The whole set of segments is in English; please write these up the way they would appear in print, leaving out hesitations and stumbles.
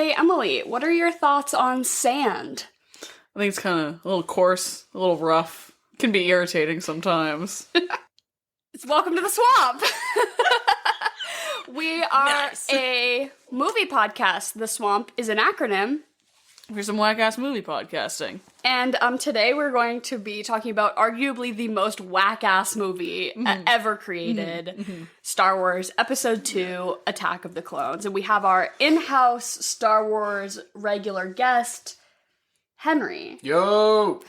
Hey, Emily, what are your thoughts on sand? I think it's kind of a little coarse, a little rough. Can be irritating sometimes. It's welcome to the swamp. We are a movie podcast. The swamp is an acronym. For some whack-ass movie podcasting. And today we're going to be talking about arguably the most whack-ass movie ever created, Star Wars Episode 2, Attack of the Clones. And we have our in-house Star Wars regular guest, Henry. Yo!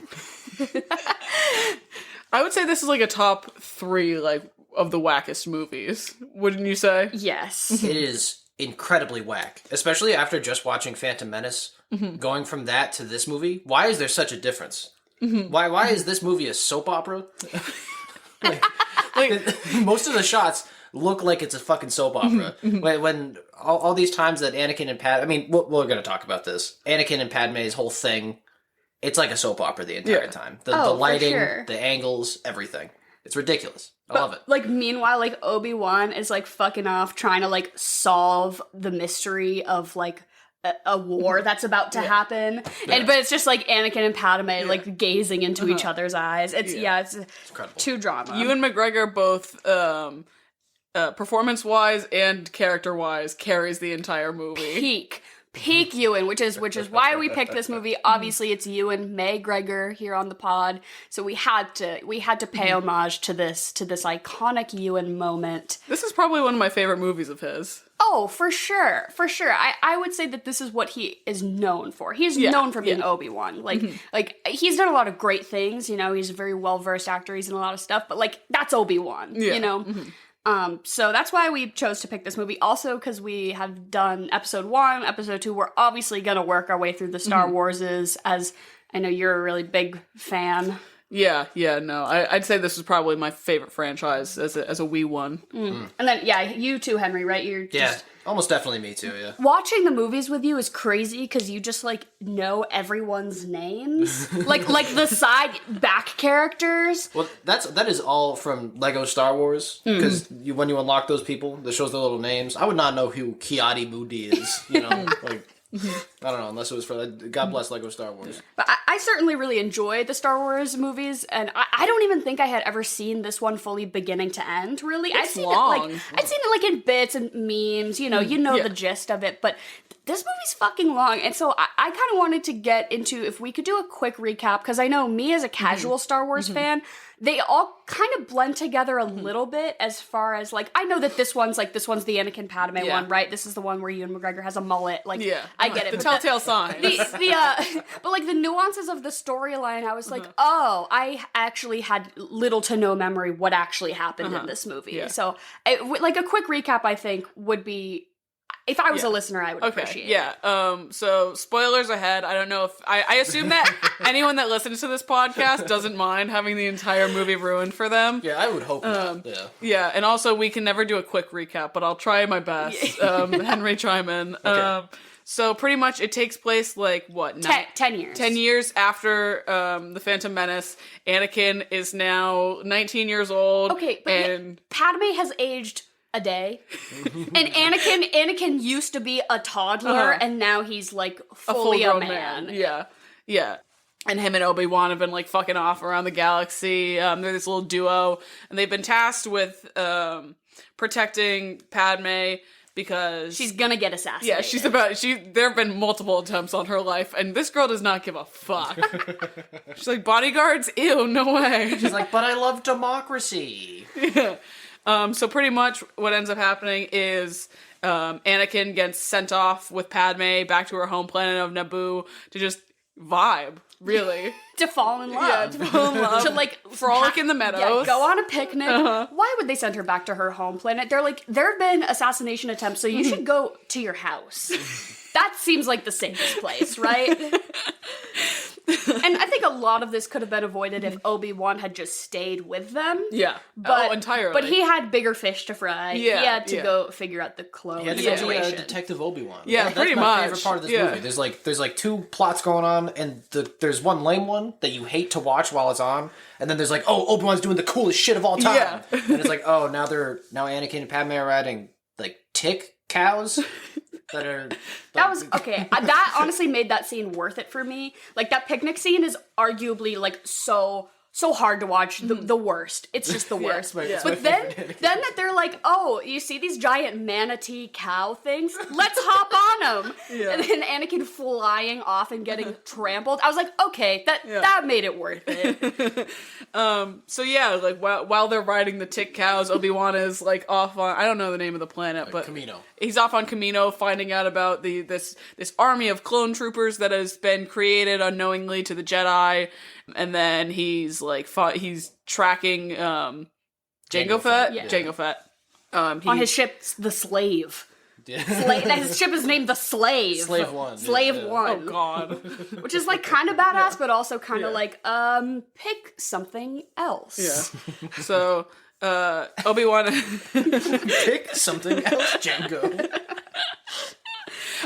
I would say this is like a top 3, like, of the wackest movies. Wouldn't you say? Yes. It is incredibly whack. Especially after just watching Phantom Menace. Going from that to this movie. Why is there such a difference? Why is this movie a soap opera? like, most of the shots look like it's a fucking soap opera. When all these times that Anakin and Padme... I mean, we're going to talk about this. Anakin and Padme's whole thing, it's like a soap opera the entire time. The lighting, the angles, everything. It's ridiculous. I love it. Like, meanwhile, like, Obi Wan is, like, fucking off trying to, like, solve the mystery of, like, a war that's about to happen. But it's just, like, Anakin and Padme, like, gazing into each other's eyes. It's incredible. Too drama. Ewan MAYgregor, both performance-wise and character-wise, carries the entire movie. Peak Ewan, which is why we picked this movie. Obviously, it's Ewan MAYgregor here on the pod, so we had to pay homage to this iconic Ewan moment. This is probably one of my favorite movies of his. Oh, for sure. I would say that this is what he is known for. He's known for being Obi Wan. Like he's done a lot of great things. You know, he's a very well versed actor. He's in a lot of stuff, but like that's Obi Wan. Yeah. You know. So that's why we chose to pick this movie. Also, because we have done episode 1, episode 2. We're obviously gonna work our way through the Star Warses, as I know you're a really big fan. Yeah, no. I'd say this is probably my favorite franchise as a wee one. And then, you too, Henry, right? You're just... almost definitely me too, yeah. Watching the movies with you is crazy because you just, like, know everyone's names. like the side back characters. Well, that is all from Lego Star Wars, because when you unlock those people, that shows their little names. I would not know who Kiadi Moody is, you know, like... I don't know, unless it was for God bless Lego Star Wars. But I certainly really enjoy the Star Wars movies, and I don't even think I had ever seen this one fully beginning to end, really. It's long. I'd seen it like in bits and memes, you know the gist of it, but this movie's fucking long, and so I kind of wanted to get into, if we could do a quick recap, because I know me as a casual Star Wars fan, they all kind of blend together a little bit as far as, like, I know that this one's the Anakin Padme one, right? This is the one where Ewan MAYgregor has a mullet. Like, I get it. The telltale sign. But, like, the nuances of the storyline, I was like, oh, I actually had little to no memory what actually happened in this movie. Yeah. So, like, a quick recap, I think, would be... If I was a listener, I would appreciate it. Yeah. So, spoilers ahead. I don't know if... I assume that anyone that listens to this podcast doesn't mind having the entire movie ruined for them. Yeah, I would hope not. Yeah, and also we can never do a quick recap, but I'll try my best. Henry, chime in. Okay. So, pretty much it takes place, like, what? 10 years. 10 years after The Phantom Menace. Anakin is now 19 years old. Okay, but Padme has aged... a day. And Anakin used to be a toddler, and now he's, like, fully a man. Yeah. And him and Obi Wan have been, like, fucking off around the galaxy. They're this little duo, and they've been tasked with protecting Padme because... she's gonna get assassinated. Yeah, there have been multiple attempts on her life, and this girl does not give a fuck. She's like, bodyguards? Ew, no way. She's like, but I love democracy. Yeah. So pretty much what ends up happening is Anakin gets sent off with Padme back to her home planet of Naboo to just vibe, really. To fall in love. Yeah, to fall in love. To, like, frolic in the meadows. Yeah, go on a picnic. Why would they send her back to her home planet? They're like, there have been assassination attempts, so you should go to your house. That seems like the safest place, right? And I think a lot of this could have been avoided if Obi-Wan had just stayed with them. Yeah. But, entirely. But he had bigger fish to fry. Yeah, he had to go figure out the clone He had to situation. go to Detective Obi-Wan. Yeah, that's pretty my much. favorite part of this movie. There's like 2 plots going on, and there's one lame one that you hate to watch while it's on, and then there's like, oh, Obi-Wan's doing the coolest shit of all time. Yeah. And it's like, oh, now Anakin and Padme are riding, like, tick cows? that are. That was okay. That honestly made that scene worth it for me. Like that picnic scene is arguably like so hard to watch. The worst. It's just the worst. But then that they're like, oh, you see these giant manatee cow things? Let's hop on them. Yeah. And then Anakin flying off and getting trampled. I was like, okay, that made it worth it. So yeah, like while they're riding the tick cows, Obi-Wan is like off on, I don't know the name of the planet, but Kamino. He's off on Kamino finding out about this army of clone troopers that has been created unknowingly to the Jedi, and then he's like he's tracking Jango Fett. Yeah. Jango Fett. On his ship, the Slave. His ship is named the Slave. Slave One. Slave One. Oh God. Which is like kind of badass, but also kind of like pick something else. Yeah. So Obi-Wan Pick something else, Django.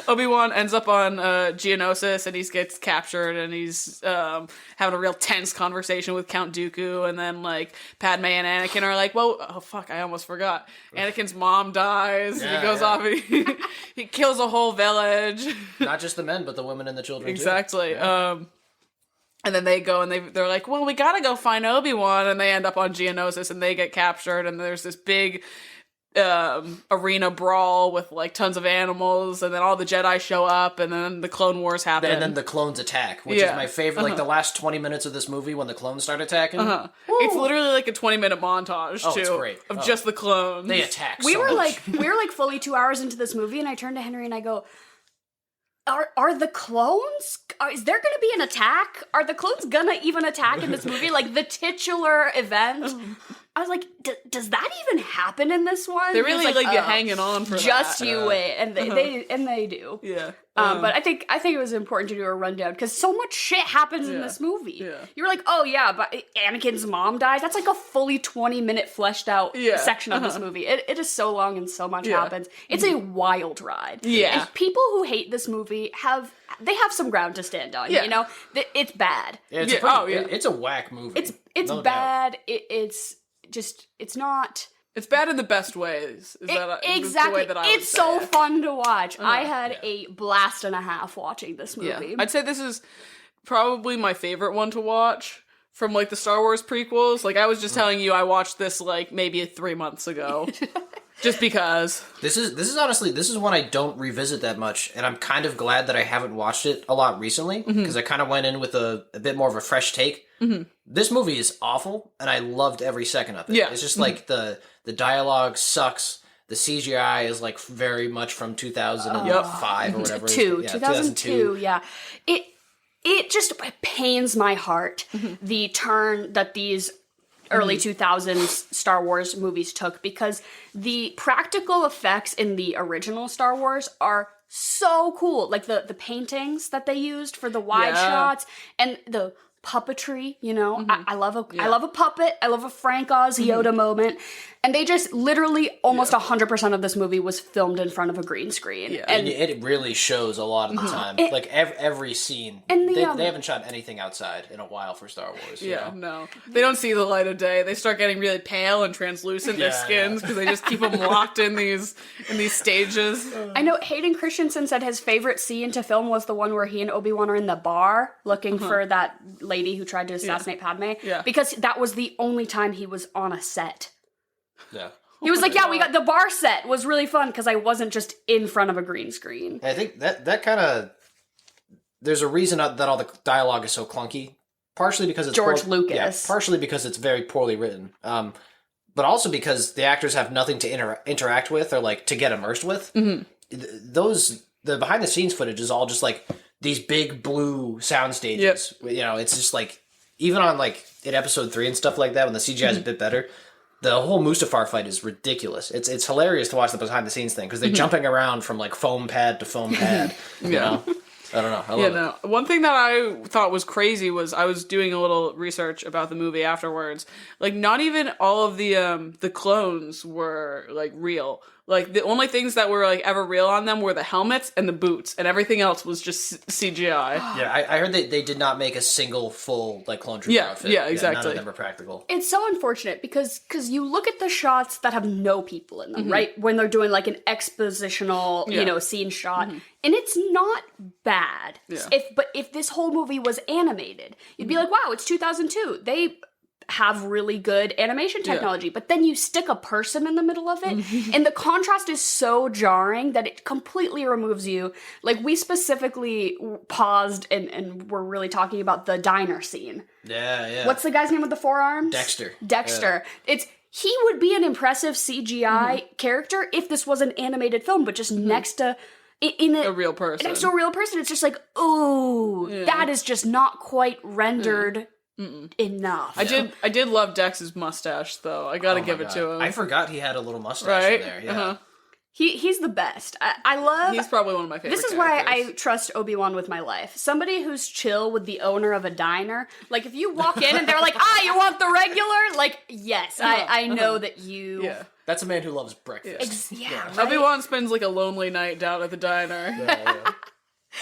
Obi-Wan ends up on Geonosis, and he gets captured, and he's having a real tense conversation with Count Dooku, and then like Padme and Anakin are like, "Well, oh fuck, I almost forgot." Anakin's mom dies. And he goes off. And he kills a whole village. Not just the men, but the women and the children. Exactly. Too. Yeah. And then they go and they're like, well, we gotta go find Obi-Wan, and they end up on Geonosis, and they get captured, and there's this big arena brawl with like tons of animals, and then all the Jedi show up, and then the Clone Wars happen. And then the clones attack, which is my favorite. Like the last 20 minutes of this movie when the clones start attacking. It's literally like a 20-minute montage too, it's great. of just the clones. They attack. We were like fully 2 hours into this movie, and I turned to Henry and I go, Are the clones? Is there going to be an attack? Are the clones gonna even attack in this movie? Like the titular event? I was like, does that even happen in this one? They really like get hanging on for just that. you wait, and they do. Yeah. But I think it was important to do a rundown because so much shit happens in this movie. Yeah. You were like, oh yeah, but Anakin's mom dies. That's like a fully 20-minute fleshed out section of this movie. It is so long and so much happens. It's a wild ride. Yeah. And people who hate this movie have some ground to stand on. Yeah. You know, it's bad. Yeah, it's a whack movie. It's no bad. Doubt. It's not. It's bad in the best ways. Exactly. The way that I would it's say so it. fun to watch. I had a blast and a half watching this movie. Yeah. I'd say this is probably my favorite one to watch from like the Star Wars prequels. Like I was just telling you, I watched this like maybe 3 months ago. Just because. This is honestly, this is one I don't revisit that much, and I'm kind of glad that I haven't watched it a lot recently, because I kind of went in with a bit more of a fresh take. This movie is awful, and I loved every second of it. Yeah. It's just like the dialogue sucks. The CGI is like very much from 2005 or whatever. 2002, yeah. It just pains my heart, the turn that these early 2000s Star Wars movies took, because the practical effects in the original Star Wars are so cool. Like the paintings that they used for the wide shots and the puppetry, you know. I love a puppet. I love a Frank Oz Yoda moment. And they just literally almost 100% of this movie was filmed in front of a green screen. Yeah. And it really shows a lot of the time. Like every scene. And they haven't shot anything outside in a while for Star Wars. You know? No. They don't see the light of day. They start getting really pale and translucent, their skins, because they just keep them locked in these stages. I know Hayden Christensen said his favorite scene to film was the one where he and Obi-Wan are in the bar looking for that lady who tried to assassinate Padme. Yeah. Because that was the only time he was on a set. Yeah. He was like, yeah, we got the bar set was really fun because I wasn't just in front of a green screen. I think that kind of, there's a reason that all the dialogue is so clunky. Partially because it's George Lucas. Yeah, partially because it's very poorly written. But also because the actors have nothing to interact with or like to get immersed with. The behind the scenes footage is all just like these big blue sound stages. Yep. You know, it's just like, even on like in episode 3 and stuff like that, when the CGI is a bit better, the whole Mustafar fight is ridiculous. It's hilarious to watch the behind the scenes thing because they're jumping around from like foam pad to foam pad. You know? I don't know. I love it. One thing that I thought was crazy was I was doing a little research about the movie afterwards. Like, not even all of the clones were like real. Like, the only things that were, like, ever real on them were the helmets and the boots, and everything else was just CGI. Yeah, I heard they did not make a single full, like, clone trooper outfit. Yeah, exactly. None of them are practical. It's so unfortunate because you look at the shots that have no people in them, right? When they're doing like an expositional, scene shot, and it's not bad. Yeah. If this whole movie was animated, you'd be like, wow, it's 2002. They have really good animation technology, but then you stick a person in the middle of it, and the contrast is so jarring that it completely removes you. Like, we specifically paused and were really talking about the diner scene. Yeah. What's the guy's name with the forearms? Dexter. Yeah. He would be an impressive CGI character if this was an animated film, but just next to a real person. Next to a real person, it's just like, ooh, that is just not quite rendered enough. I did love Dex's mustache, though. I gotta give it to him. I forgot he had a little mustache in there. Yeah. He's the best. I love... He's probably one of my favorite This is characters. why I trust Obi Wan with my life. Somebody who's chill with the owner of a diner. Like, if you walk in and they're like, you want the regular? Like, yes, I know that you... Yeah. That's a man who loves breakfast. Right? Obi-Wan spends, like, a lonely night down at the diner. Yeah.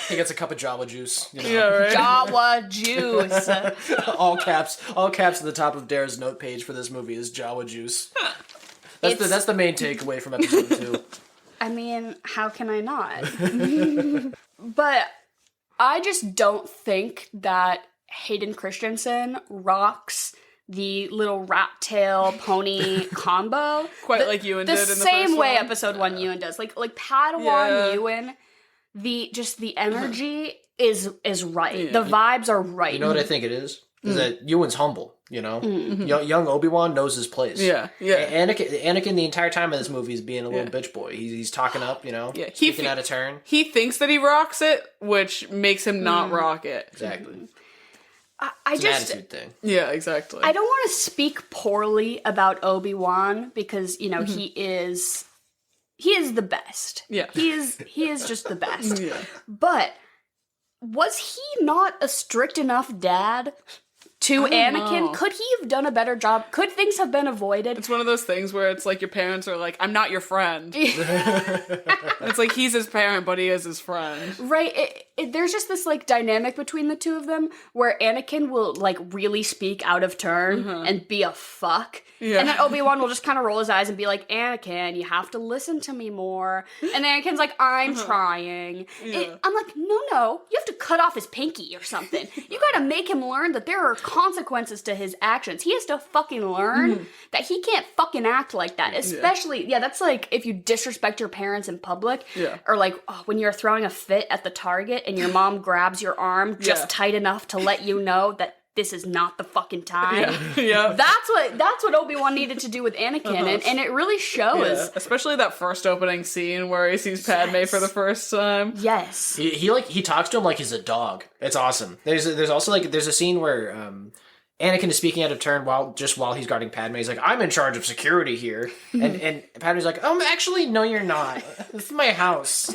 He gets a cup of Jawa juice. Yeah, right? Jawa juice. all caps at the top of Dara's note page for this movie is Jawa juice. That's the main takeaway from episode 2. I mean, how can I not? But I just don't think that Hayden Christensen rocks the little rat tail pony combo Quite like Ewan did in the first same way one. episode 1 Ewan does. Like Padawan Ewan, the energy is right. Yeah. The vibes are right. You know what I think it is? Is that Ewan's humble, you know? Young Obi-Wan knows his place. Yeah. Anakin the entire time of this movie is being a little bitch boy. He's talking up, you know? Yeah. Speaking out of turn. He thinks that he rocks it, which makes him not rock it. Exactly. It's an attitude thing. Yeah, exactly. I don't want to speak poorly about Obi-Wan because, you know, he is the best. Yeah. He is just the best. Yeah. But was he not a strict enough dad to Anakin? know. Could he have done a better job? Could things have been avoided? It's one of those things where it's like your parents are like, I'm not your friend. It's like he's his parent, but he is his friend. Right. There's just this, like, dynamic between the two of them where Anakin will, like, really speak out of turn and be a fuck. Yeah. And then Obi-Wan will just kind of roll his eyes and be like, Anakin, you have to listen to me more. And Anakin's like, I'm trying. Yeah. I'm like, no, you have to cut off his pinky or something. You gotta make him learn that there are consequences to his actions. He has to fucking learn that he can't fucking act like that. Especially, that's like if you disrespect your parents in public. Yeah. Or like when you're throwing a fit at the Target and your mom grabs your arm just tight enough to let you know that this is not the fucking time. Yeah. That's what Obi-Wan needed to do with Anakin, and it really shows. Yeah. Especially that first opening scene where he sees Padme for the first time. Yes. He talks to him like he's a dog. It's awesome. There's also there's a scene where Anakin is speaking out of turn while he's guarding Padme. He's like, I'm in charge of security here. And Padme's like, actually, no, you're not. This is my house.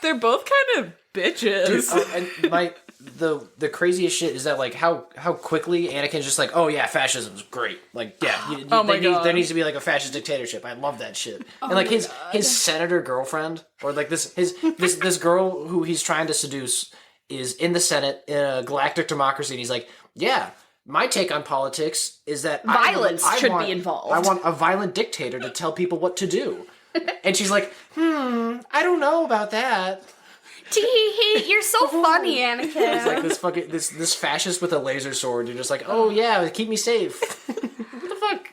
They're both kind of bitches. And the craziest shit is that, like, how quickly Anakin's just like, oh yeah, fascism's great. Like, yeah, there needs to be like a fascist dictatorship. I love that shit. And like his senator girlfriend, or like this girl who he's trying to seduce is in the Senate in a galactic democracy, and he's like, yeah, my take on politics is that violence should be involved. I want a violent dictator to tell people what to do. And she's like, I don't know about that. You're so funny, Anakin. It's like this fucking this fascist with a laser sword. You're just like, oh yeah, keep me safe. What the fuck?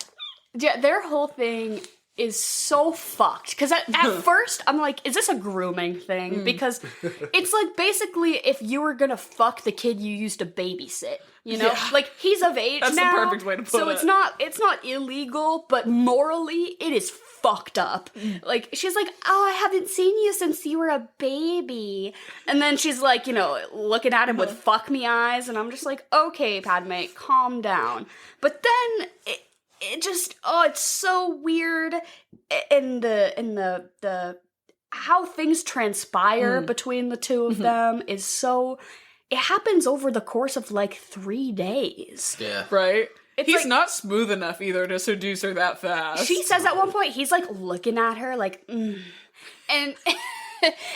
Yeah, their whole thing is so fucked. Because at first, I'm like, is this a grooming thing? Because it's like basically if you were gonna fuck the kid you used to babysit. You know, like he's of age now. That's the perfect way to put it. So it's not illegal, but morally it is fucked up. Like she's like, oh, I haven't seen you since you were a baby, and then she's like, you know, looking at him with fuck me eyes, and I'm just like, okay, Padme, calm down. But then it just it's so weird in the how things transpire between the two of them is so. It happens over the course of like 3 days. Yeah. Right? He's not smooth enough either to seduce her that fast. She says at one point, he's like looking at her like, and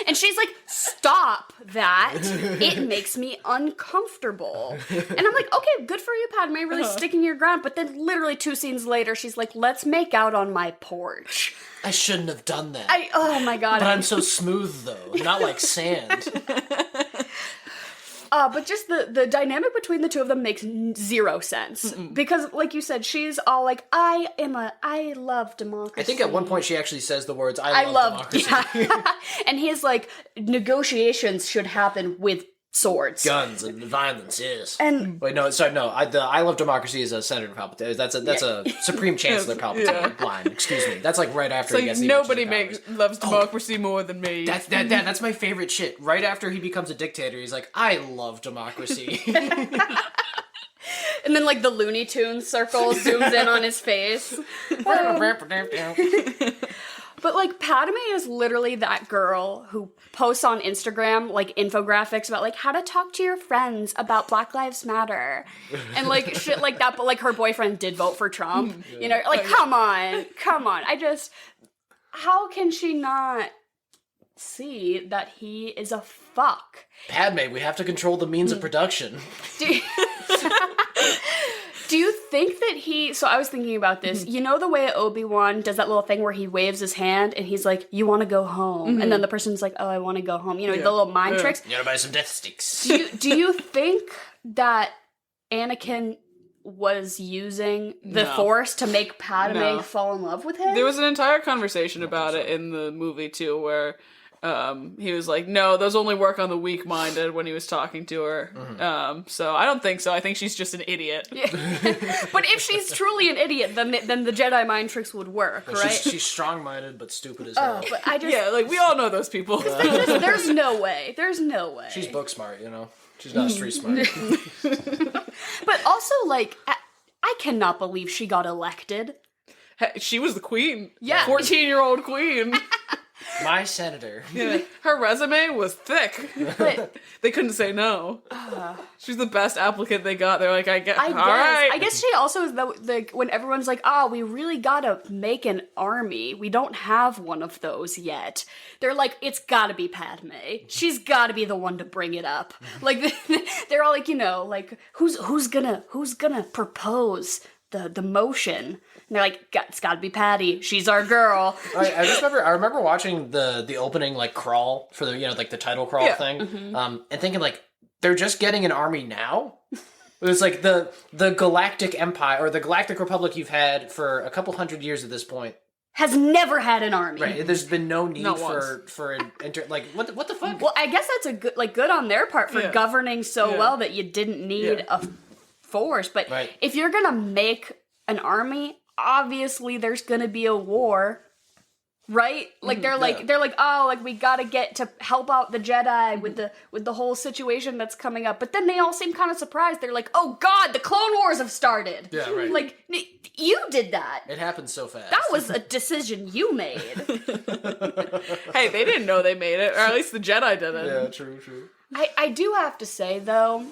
and she's like, stop that. It makes me uncomfortable. And I'm like, okay, good for you, Padme, really sticking your ground. But then literally 2 scenes later, she's like, let's make out on my porch. I shouldn't have done that. Oh my god. But I'm so smooth, though. Not like sand. But just the dynamic between the two of them makes 0 sense. Because, like you said, she's all like, I love democracy. I think at one point she actually says the words, I love democracy. Yeah. And he's like, negotiations should happen with swords. Guns and violence, yes. And wait, no, sorry, no. I love democracy is a Senator Palpatine. That's a Supreme Chancellor Palpatine line. Excuse me. That's like right after he gets the nobody loves democracy more than me. That's my favorite shit. Right after he becomes a dictator, he's like, I love democracy. And then like the Looney Tunes circle zooms in on his face. But, like, Padme is literally that girl who posts on Instagram, like, infographics about, like, how to talk to your friends about Black Lives Matter. And, like, shit like that. But, like, her boyfriend did vote for Trump. You know, like, come on. How can she not see that he is a fuck? Padme, we have to control the means of production. Do you think that so I was thinking about this, you know the way Obi Wan does that little thing where he waves his hand and he's like, you want to go home? And then the person's like, oh, I want to go home. You know, the little mind tricks. You gotta buy some death sticks. Do you think that Anakin was using the Force to make Padme fall in love with him? There was an entire conversation about it in the movie, too, where he was like, no, those only work on the weak-minded when he was talking to her. So I don't think so. I think she's just an idiot. Yeah. But if she's truly an idiot, then the Jedi mind tricks would work, right? She's strong-minded, but stupid as hell. But I just... Yeah, like, we all know those people. There's no way. There's no way. She's book smart, you know? She's not street smart. But also, like, I cannot believe she got elected. She was the queen. Yeah. 14-year-old queen. My senator. Yeah. Her resume was thick. But they couldn't say no. She's the best applicant they got. They're like, I guess she also is the when everyone's like, we really gotta make an army. We don't have one of those yet. They're like, it's gotta be Padme. She's gotta be the one to bring it up. Like they're all like, you know, like who's gonna propose the motion? And they're like, it's gotta be Patty. She's our girl. I remember watching the opening, like, crawl for the, you know, like, the title crawl thing, and thinking, like, they're just getting an army now? It was like the Galactic Empire, or the Galactic Republic you've had for a couple hundred years at this point. Has never had an army. Right, there's been no need for like, what the fuck? Well, I guess that's a good on their part for governing so well that you didn't need a force. But if you're gonna make an army, obviously there's gonna be a war, right? Like they're like, oh, like we gotta get to help out the Jedi with the whole situation that's coming up. But then they all seem kind of surprised. They're like, oh god, the Clone Wars have started. Yeah, right. Like you did that. It happened so fast. That was a decision you made. Hey, they didn't know they made it, or at least the Jedi didn't. Yeah, true. I do have to say though,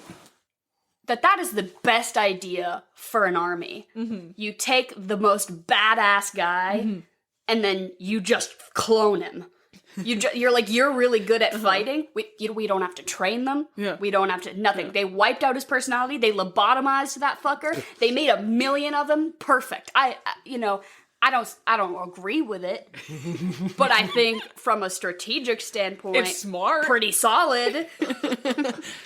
that is the best idea for an army. You take the most badass guy, and then you just clone him. You're like, you're really good at fighting. We don't have to train them. Yeah. We don't have to, nothing. Yeah. They wiped out his personality. They lobotomized that fucker. They made 1 million of them. Perfect. I don't agree with it, but I think from a strategic standpoint, it's smart, pretty solid.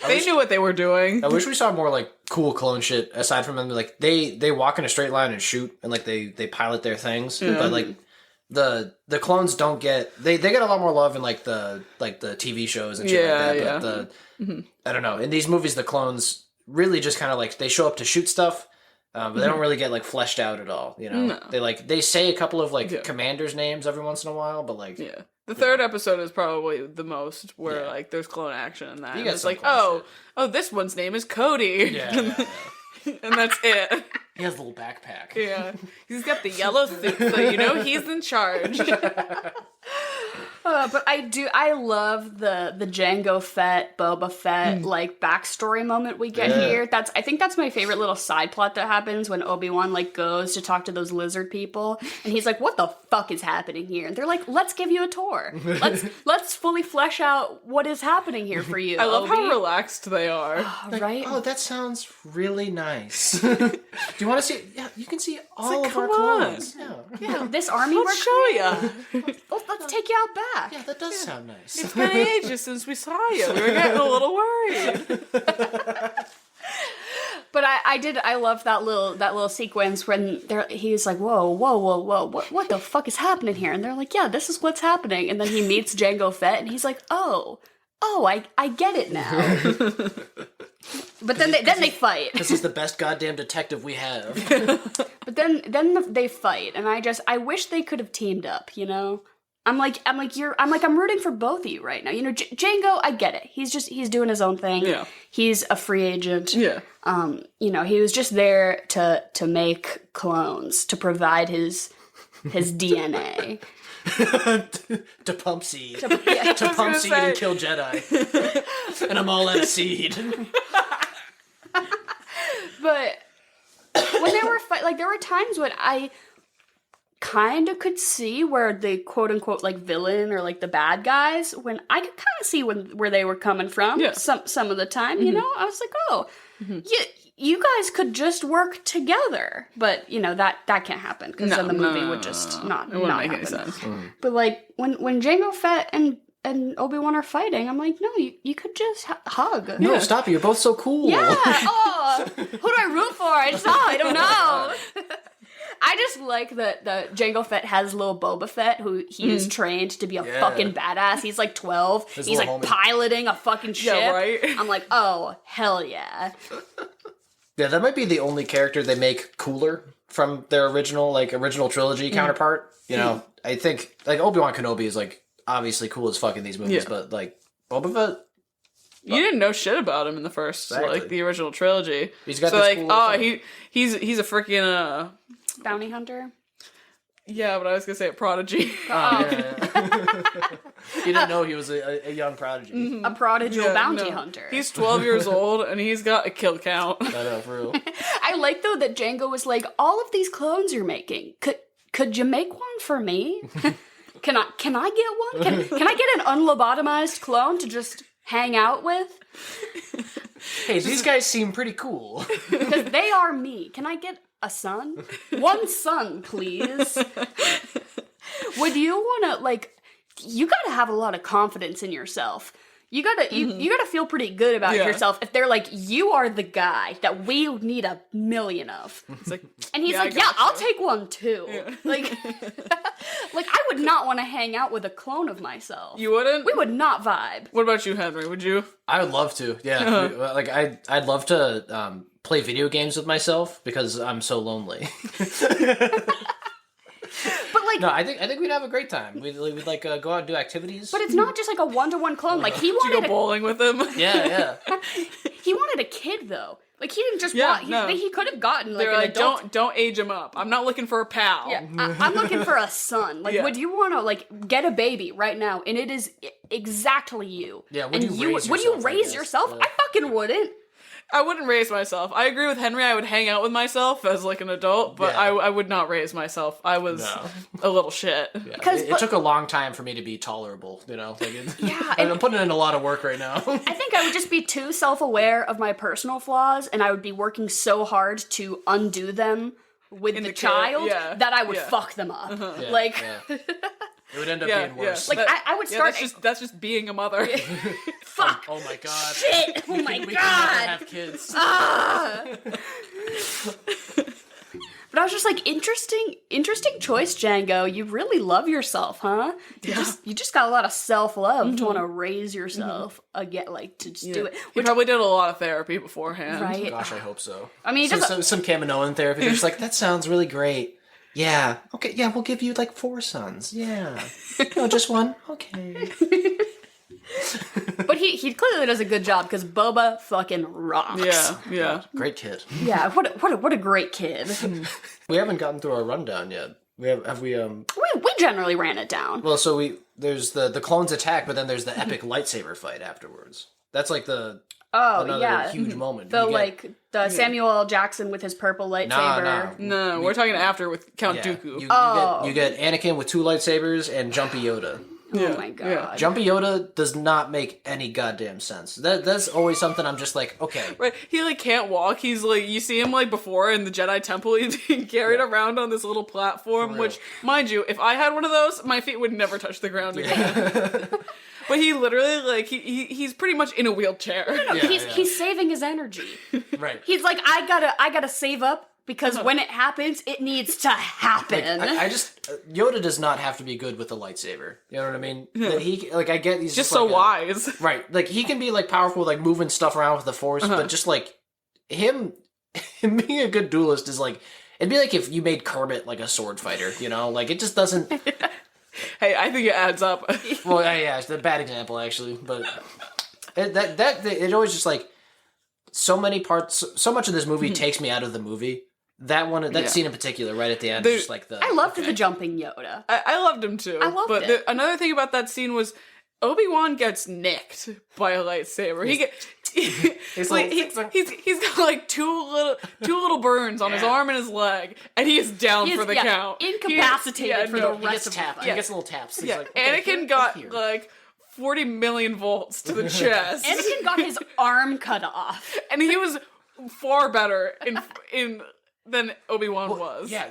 They knew what they were doing. I wish we saw more like cool clone shit aside from them. Like they walk in a straight line and shoot, and like they pilot their things. Yeah. But like the clones don't get they get a lot more love in like the TV shows and shit like that. But I don't know, in these movies the clones really just kind of like they show up to shoot stuff. But they don't really get like fleshed out at all, you know. No. They say a couple of like commanders' names every once in a while, but like the third episode is probably the most where like there's clone action in that. It's like this one's name is Cody, and that's it. He has a little backpack. Yeah, he's got the yellow suit, so you know he's in charge. But I love the Jango Fett, Boba Fett, like, backstory moment we get here. I think that's my favorite little side plot that happens when Obi-Wan, like, goes to talk to those lizard people, and he's like, what the fuck is happening here? And they're like, let's give you a tour. Let's fully flesh out what is happening here for you, I love Obi. how relaxed they are. Right? Oh, that sounds really nice. Do you want to see? Yeah, you can see all of our come on. clones. Yeah. Yeah, this army Let's show ya. Let's take you out back. Yeah, that does sound nice. It's been ages since we saw you. We were getting a little worried. But I love that little sequence when he's like, whoa, what the fuck is happening here? And they're like, yeah, this is what's happening. And then he meets Jango Fett, and he's like, oh, I get it now. But then they fight. Because he's the best goddamn detective we have. But then they fight, and I wish they could have teamed up. You know, I'm rooting for both of you right now. You know, Django, I get it. He's doing his own thing. Yeah. He's a free agent. Yeah. You know, he was just there to make clones, to provide his DNA. To pump seed. Yeah. To pump seed and kill Jedi. And I'm all out of seed. But when they were there were times when I kind of could see where the quote unquote like villain or like the bad guys, when I could kind of see where they were coming from. Yeah. Some of the time, you know, I was like, oh, you guys could just work together. But you know that can't happen because then the movie would just not It wouldn't make happen. any sense. But like when Jango Fett and Obi-Wan are fighting, I'm like, no, you could just hug. No, stop it. You're both so cool. Yeah. Oh, who do I root for? I don't know. I just like that Jango Fett has little Boba Fett, who he is trained to be a fucking badass. He's like 12. He's like piloting a fucking ship. Yeah, right? I'm like, oh, hell yeah. Yeah, that might be the only character they make cooler from their original trilogy counterpart. You know, I think like Obi-Wan Kenobi is like obviously cool as fuck in these movies, but like Boba Fett, You didn't know shit about him in the first, like the original trilogy. He's got so this like, cool he's a freaking Bounty hunter. yeah, but I was gonna say a prodigy. You didn't know he was a young prodigy. A prodigal bounty hunter. He's 12 years old and he's got a kill count. I know, for real. I like though that Django was like, all of these clones you're making, could you make one for me? Can I get one? Can I get an unlobotomized clone to just hang out with? Hey, these guys seem pretty cool. Because they are me. Can I get a son? One son, please. Would you want to, like, you gotta have a lot of confidence in yourself. You gotta feel pretty good about yourself if they're like, you are the guy that we need 1,000,000 of. It's like, And he's like, I'll take one too. Yeah. Like, like I would not want to hang out with a clone of myself. you wouldn't? We would not vibe. What about you, Henry? Would you? I would love to. Yeah, like I'd love to play video games with myself because I'm so lonely. But like, No, I think we'd have a great time. We'd like go out and do activities. but it's not just like a 1-to-1 clone. Like he Did you wanted go bowling with him? yeah. he wanted a kid though. Like he didn't just Yeah, want. no. He could have gotten like They're an like, adult. don't age him up. I'm not looking for a pal. Yeah, I'm looking for a son. Like, Yeah. would you want to like get a baby right now? And it is exactly you. Yeah, would and you raise would you yourself, I raise guess. yourself? I fucking wouldn't. I wouldn't raise myself. I agree with Henry. I would hang out with myself as like an adult, but Yeah. I would not raise myself. I was a little shit. Yeah. Because- It took a long time for me to be tolerable. You know, like Yeah, I'm putting in a lot of work right now. I think I would just be too self-aware of my personal flaws, and I would be working so hard to undo them with the the kid, child yeah, that I would yeah. fuck them up. Yeah, Like, yeah. It would end up Yeah, being worse. Like, I would start- That's just being a mother. fuck. Oh my god. Shit! Oh my we can god! have kids. But I was just like, interesting choice, Django. You really love yourself, huh? You just got a lot of self-love to want to raise yourself again, like to just do it. He probably did a lot of therapy beforehand. Right? Gosh, I hope so. I mean, Some Kaminoan therapy. They're just like, that sounds really great. Yeah. Okay. Yeah, we'll give you like 4 sons. Yeah. No, just one. Okay. but he clearly does a good job because Boba fucking rocks. Yeah. Great kid. Yeah. What a great kid. We haven't gotten through our rundown yet. Have we? We generally ran it down. Well, so there's the clones attack, but then there's the epic lightsaber fight afterwards. That's like another huge moment. The Samuel L. Jackson with his purple lightsaber. No, we're talking after with Count Dooku. You get Anakin with 2 lightsabers and Jumpy Yoda. Oh my god. Yeah. Jumpy Yoda does not make any goddamn sense. That's always something I'm just like, okay. Right. He like can't walk. He's like, you see him like before in the Jedi Temple, he's being carried around on this little platform, which, mind you, if I had one of those, my feet would never touch the ground again. But he literally, like, he's pretty much in a wheelchair. No, he's saving his energy. Right. He's like, I gotta save up because when it happens, it needs to happen. Like, I just Yoda does not have to be good with a lightsaber. You know what I mean? That he I get he's just so like wise. Right. Like he can be like powerful, like moving stuff around with the Force, but just like him being a good duelist is like it'd be like if you made Kermit like a sword fighter. You know, like it just doesn't. Hey, I think it adds up. Well, yeah, it's a bad example actually, but it always just like so many parts, so much of this movie takes me out of the movie. That scene in particular, right at the end, just like I loved the jumping Yoda. I loved him too. I loved it. Another thing about that scene was Obi Wan gets nicked by a lightsaber. He's got like two little burns on his arm and his leg, and he is down for the count. Incapacitated for the rest of the fight. He gets little taps. Yeah, like, Anakin got like 40 million volts to the chest. Anakin got his arm cut off, and he was far better in than Obi Wan was. Yeah,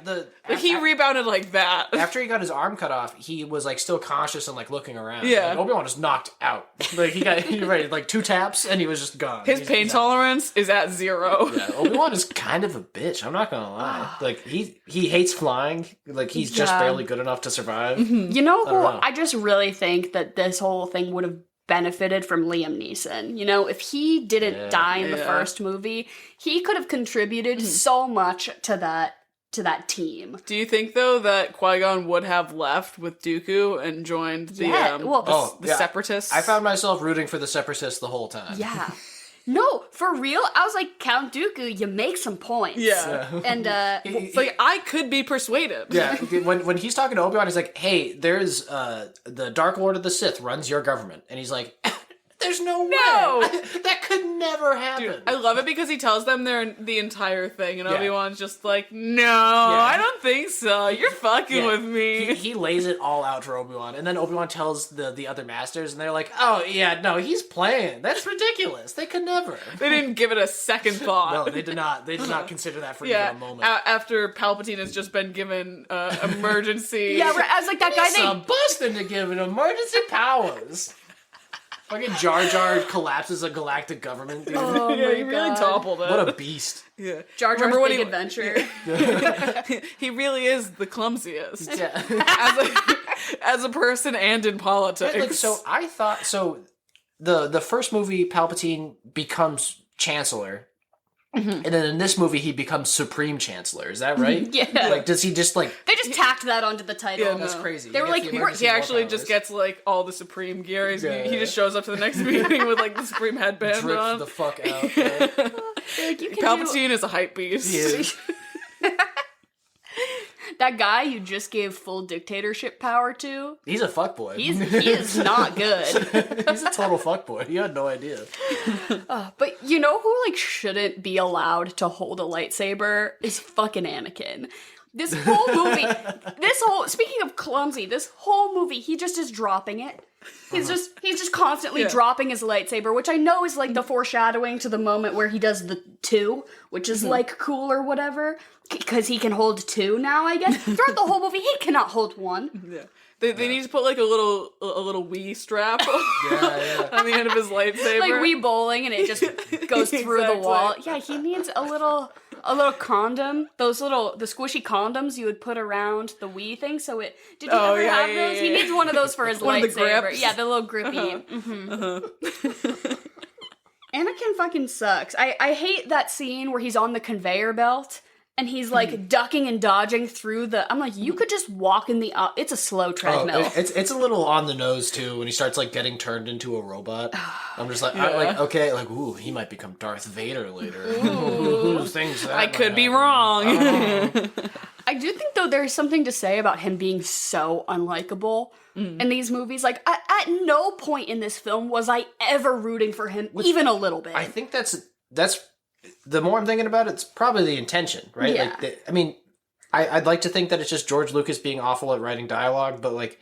he rebounded like that. After he got his arm cut off, he was like still conscious and like looking around. Yeah, like, Obi Wan was knocked out. Like he ready like 2 taps and he was just gone. His pain tolerance is at 0. Yeah, Obi Wan is kind of a bitch. I'm not gonna lie. Like he hates flying. Like he's just barely good enough to survive. You know who? I just really think that this whole thing would have benefited from Liam Neeson. You know, if he didn't die in the first movie, he could have contributed so much to that team. Do you think though that Qui-Gon would have left with Dooku and joined the Separatists? I found myself rooting for the Separatists the whole time. Yeah. No, for real, I was like, Count Dooku, you make some points. Yeah. And, like, I could be persuaded. Yeah, when he's talking to Obi-Wan, he's like, hey, there's, the Dark Lord of the Sith runs your government. And he's like, there's no way. That could never happen. Dude, I love it because he tells them the entire thing, and Obi-Wan's just like, no, I don't think so. You're fucking with me. He lays it all out for Obi-Wan, and then Obi-Wan tells the other masters, and they're like, oh, yeah, no, he's playing. That's ridiculous. They could never. They didn't give it a second thought. No, they did not. They did not consider that for even a moment. After Palpatine has just been given emergency. Yeah, I was like, that guy Some busting to give an emergency powers. Fucking Jar Jar collapses a galactic government, dude. Oh yeah, he really toppled it. What a beast. Yeah. Jar Jar's Big Adventure. He really is the clumsiest. Yeah. As a person and in politics. Like, so I thought, the first movie, Palpatine becomes Chancellor. And then in this movie, he becomes Supreme Chancellor. Is that right? Yeah. Like, does he just like... They just tacked that onto the title. Yeah, That's crazy. They were like... He actually just gets, like, all the Supreme gear. He just shows up to the next meeting with, like, the Supreme headband Drips on. the fuck out. Yeah. Like, Palpatine is a hype beast. He is. That guy you just gave full dictatorship power to, He's a fuckboy. he is not good. He's a total fuckboy. You had no idea. But you know who, like, shouldn't be allowed to hold a lightsaber is fucking Anakin. This whole movie, speaking of clumsy, this whole movie, he just is dropping it. He's just constantly dropping his lightsaber, which I know is like the foreshadowing to the moment where he does the 2, which is like cool or whatever, because he can hold 2 now, I guess. Throughout the whole movie, he cannot hold 1. Yeah. They need to put like a little Wii strap on the end of his lightsaber. Like Wii bowling, and it just goes through the wall. Yeah, he needs a little condom. The squishy condoms you would put around the Wii thing. So did you ever have those? He needs one of those for his lightsaber. Of the grips. Yeah, the little grippy. Anakin fucking sucks. I hate that scene where he's on the conveyor belt. And he's, like, ducking and dodging through I'm like, you could just walk in the... it's a slow treadmill. It's a little on the nose, too, when he starts, like, getting turned into a robot. I'm just like, okay, like, ooh, he might become Darth Vader later. Ooh, things that I could be wrong. I do think, though, there's something to say about him being so unlikable in these movies. Like, at no point in this film was I ever rooting for him, even a little bit. I think that's the more I'm thinking about it, it's probably the intention, right? Yeah. Like, I'd like to think that it's just George Lucas being awful at writing dialogue, but like,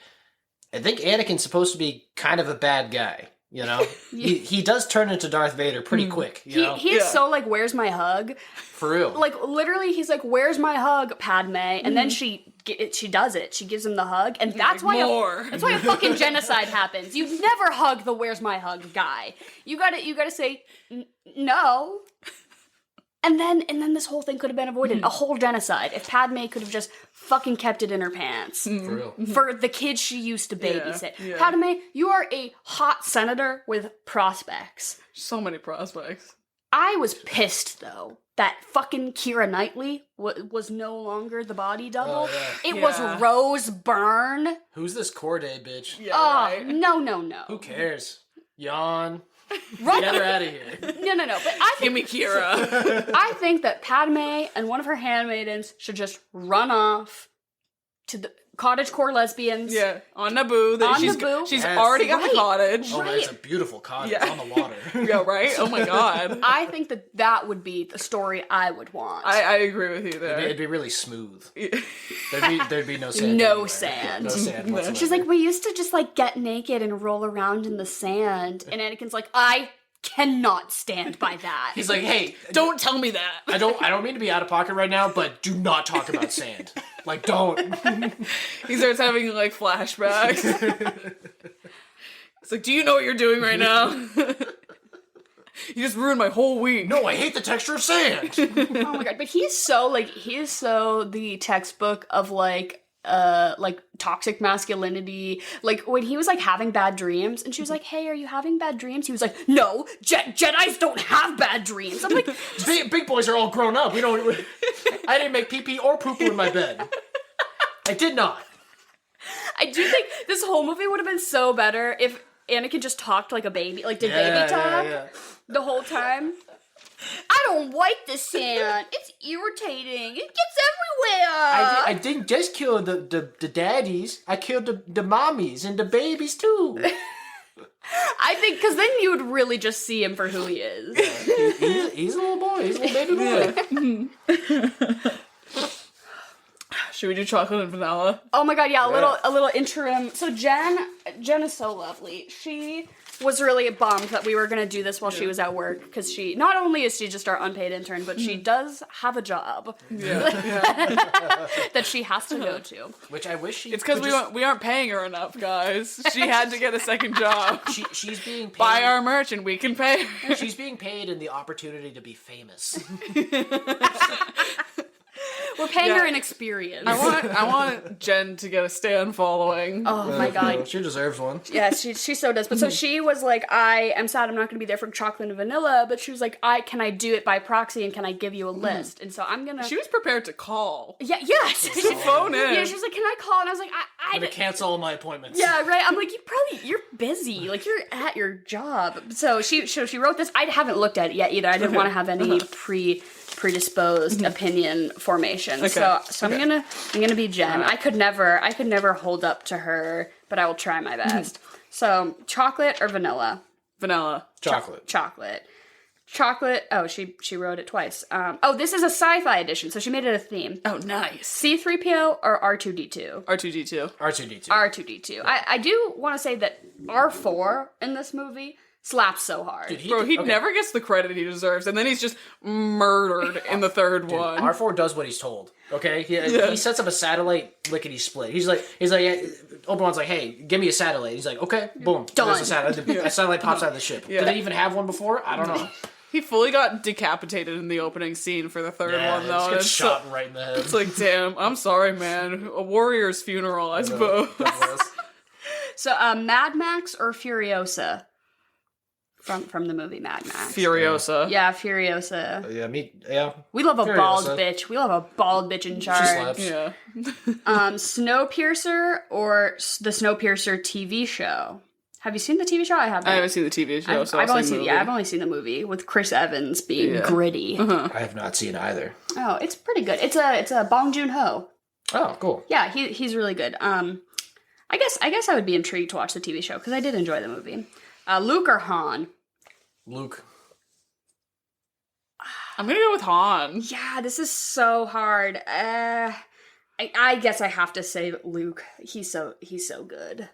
I think Anakin's supposed to be kind of a bad guy. You know, he does turn into Darth Vader pretty quick. You know, he is so like, "Where's my hug?" For real. Like literally, he's like, "Where's my hug, Padme?" And then she does it. She gives him the hug, and that's why that's why a fucking genocide happens. You never hug the "Where's my hug" guy. You gotta say no. And then this whole thing could have been avoided. A whole genocide. If Padme could have just fucking kept it in her pants. For real. For the kids she used to babysit. Yeah. Padme, you are a hot senator with prospects. So many prospects. I was pissed, though, that fucking Keira Knightley was no longer the body double. It was Rose Byrne. Who's this Corday bitch? Yeah, Oh, no. Who cares? Yawn. Right? Get her out of here. No. But I Give think, me Kira. I think that Padme and one of her handmaidens should just run off to the cottagecore lesbians. Yeah, on Naboo. On She's Naboo. She's Yes. already got Right. the cottage. Oh, man, it's a beautiful cottage Yeah. on the water. Yeah, right? Oh my god. I think that would be the story I would want. I agree with you there. It'd be really smooth. There'd be no sand. No anywhere. sand. No sand whatsoever. She's like, we used to just like get naked and roll around in the sand. And Anakin's like, I cannot stand by that. he's like, hey, Don't tell me that. I don't mean to be out of pocket right now, but do not talk about sand. Like, don't. He starts having like flashbacks. It's like, do you know what you're doing right now? You just ruined my whole week. No, I hate the texture of sand. Oh my god, but he is so the textbook of like toxic masculinity. Like when he was like having bad dreams and she was like, hey, are you having bad dreams? He was like, no, Jedis don't have bad dreams. I'm like, Big boys are all grown up. We don't. I didn't make pee pee or poo poo in my bed. I did not. I do think this whole movie would have been so better if Anakin just talked like a baby, like did baby talk the whole time. I don't like the sand. It's irritating. It gets everywhere. I didn't just kill the daddies. I killed the mommies and the babies too. I think because then you would really just see him for who he is. He's a little boy. He's a little baby boy. Should we do chocolate and vanilla? Oh my god, yeah, a little interim. So Jen is so lovely. She was really bummed that we were gonna do this while she was at work because she not only is she just our unpaid intern, but she does have a job that she has to go to. Which I wish she. It's because we aren't paying her enough, guys. She had to get a second job. She's being paid. Buy our merch and we can pay her. She's being paid in the opportunity to be famous. We're paying her an experience. I want Jen to get a stan following. Oh my god. She deserves one. Yeah, she so does. But so she was like, I am sad I'm not going to be there for chocolate and vanilla, but she was like, can I do it by proxy and can I give you a list? And so I'm going to... She was prepared to call. Yeah, yes. To phone in. Yeah, she was like, can I call? And I was like, I'm gonna cancel all my appointments. Yeah, right. I'm like, you're busy. Like, you're at your job. So she wrote this. I haven't looked at it yet either. I didn't want to have any predisposed opinion formation. Okay. So I'm gonna be Jen. I could never hold up to her, but I will try my best. So chocolate or vanilla? Vanilla. Chocolate. Chocolate. Oh, she wrote it twice. This is a sci-fi edition, so she made it a theme. Oh, nice. C-3PO or R2-D2? R2-D2. R2-D2. R2-D2. I do want to say that R4 in this movie slaps so hard. Dude, He never gets the credit he deserves, and then he's just murdered in the third one. R4 does what he's told. Okay, he sets up a satellite lickety split. He's like, Obi-Wan's like, hey, give me a satellite. He's like, okay, boom, Done. There's a satellite. A satellite pops out of the ship. Yeah. Did they even have one before? I don't know. He fully got decapitated in the opening scene for the third one, though. Just And gets it's shot right in the head. It's like, damn, I'm sorry, man. A warrior's funeral, I suppose. So, Mad Max or Furiosa? From the movie Mad Max. Furiosa. Yeah, Furiosa. Yeah. We love a Furiosa. bald bitch. We love a bald bitch in charge. slaps. Yeah. Snowpiercer or the Snowpiercer TV show? Have you seen the TV show? I haven't. I haven't seen the TV show, so I've only seen the movie with Chris Evans being gritty. I have not seen either. Oh, it's pretty good. It's a Bong Joon-ho. Oh, cool. Yeah, he's really good. I guess I would be intrigued to watch the TV show because I did enjoy the movie. Luke or Han? Luke. I'm gonna go with Han. Yeah, this is so hard. I guess I have to say Luke. He's so good.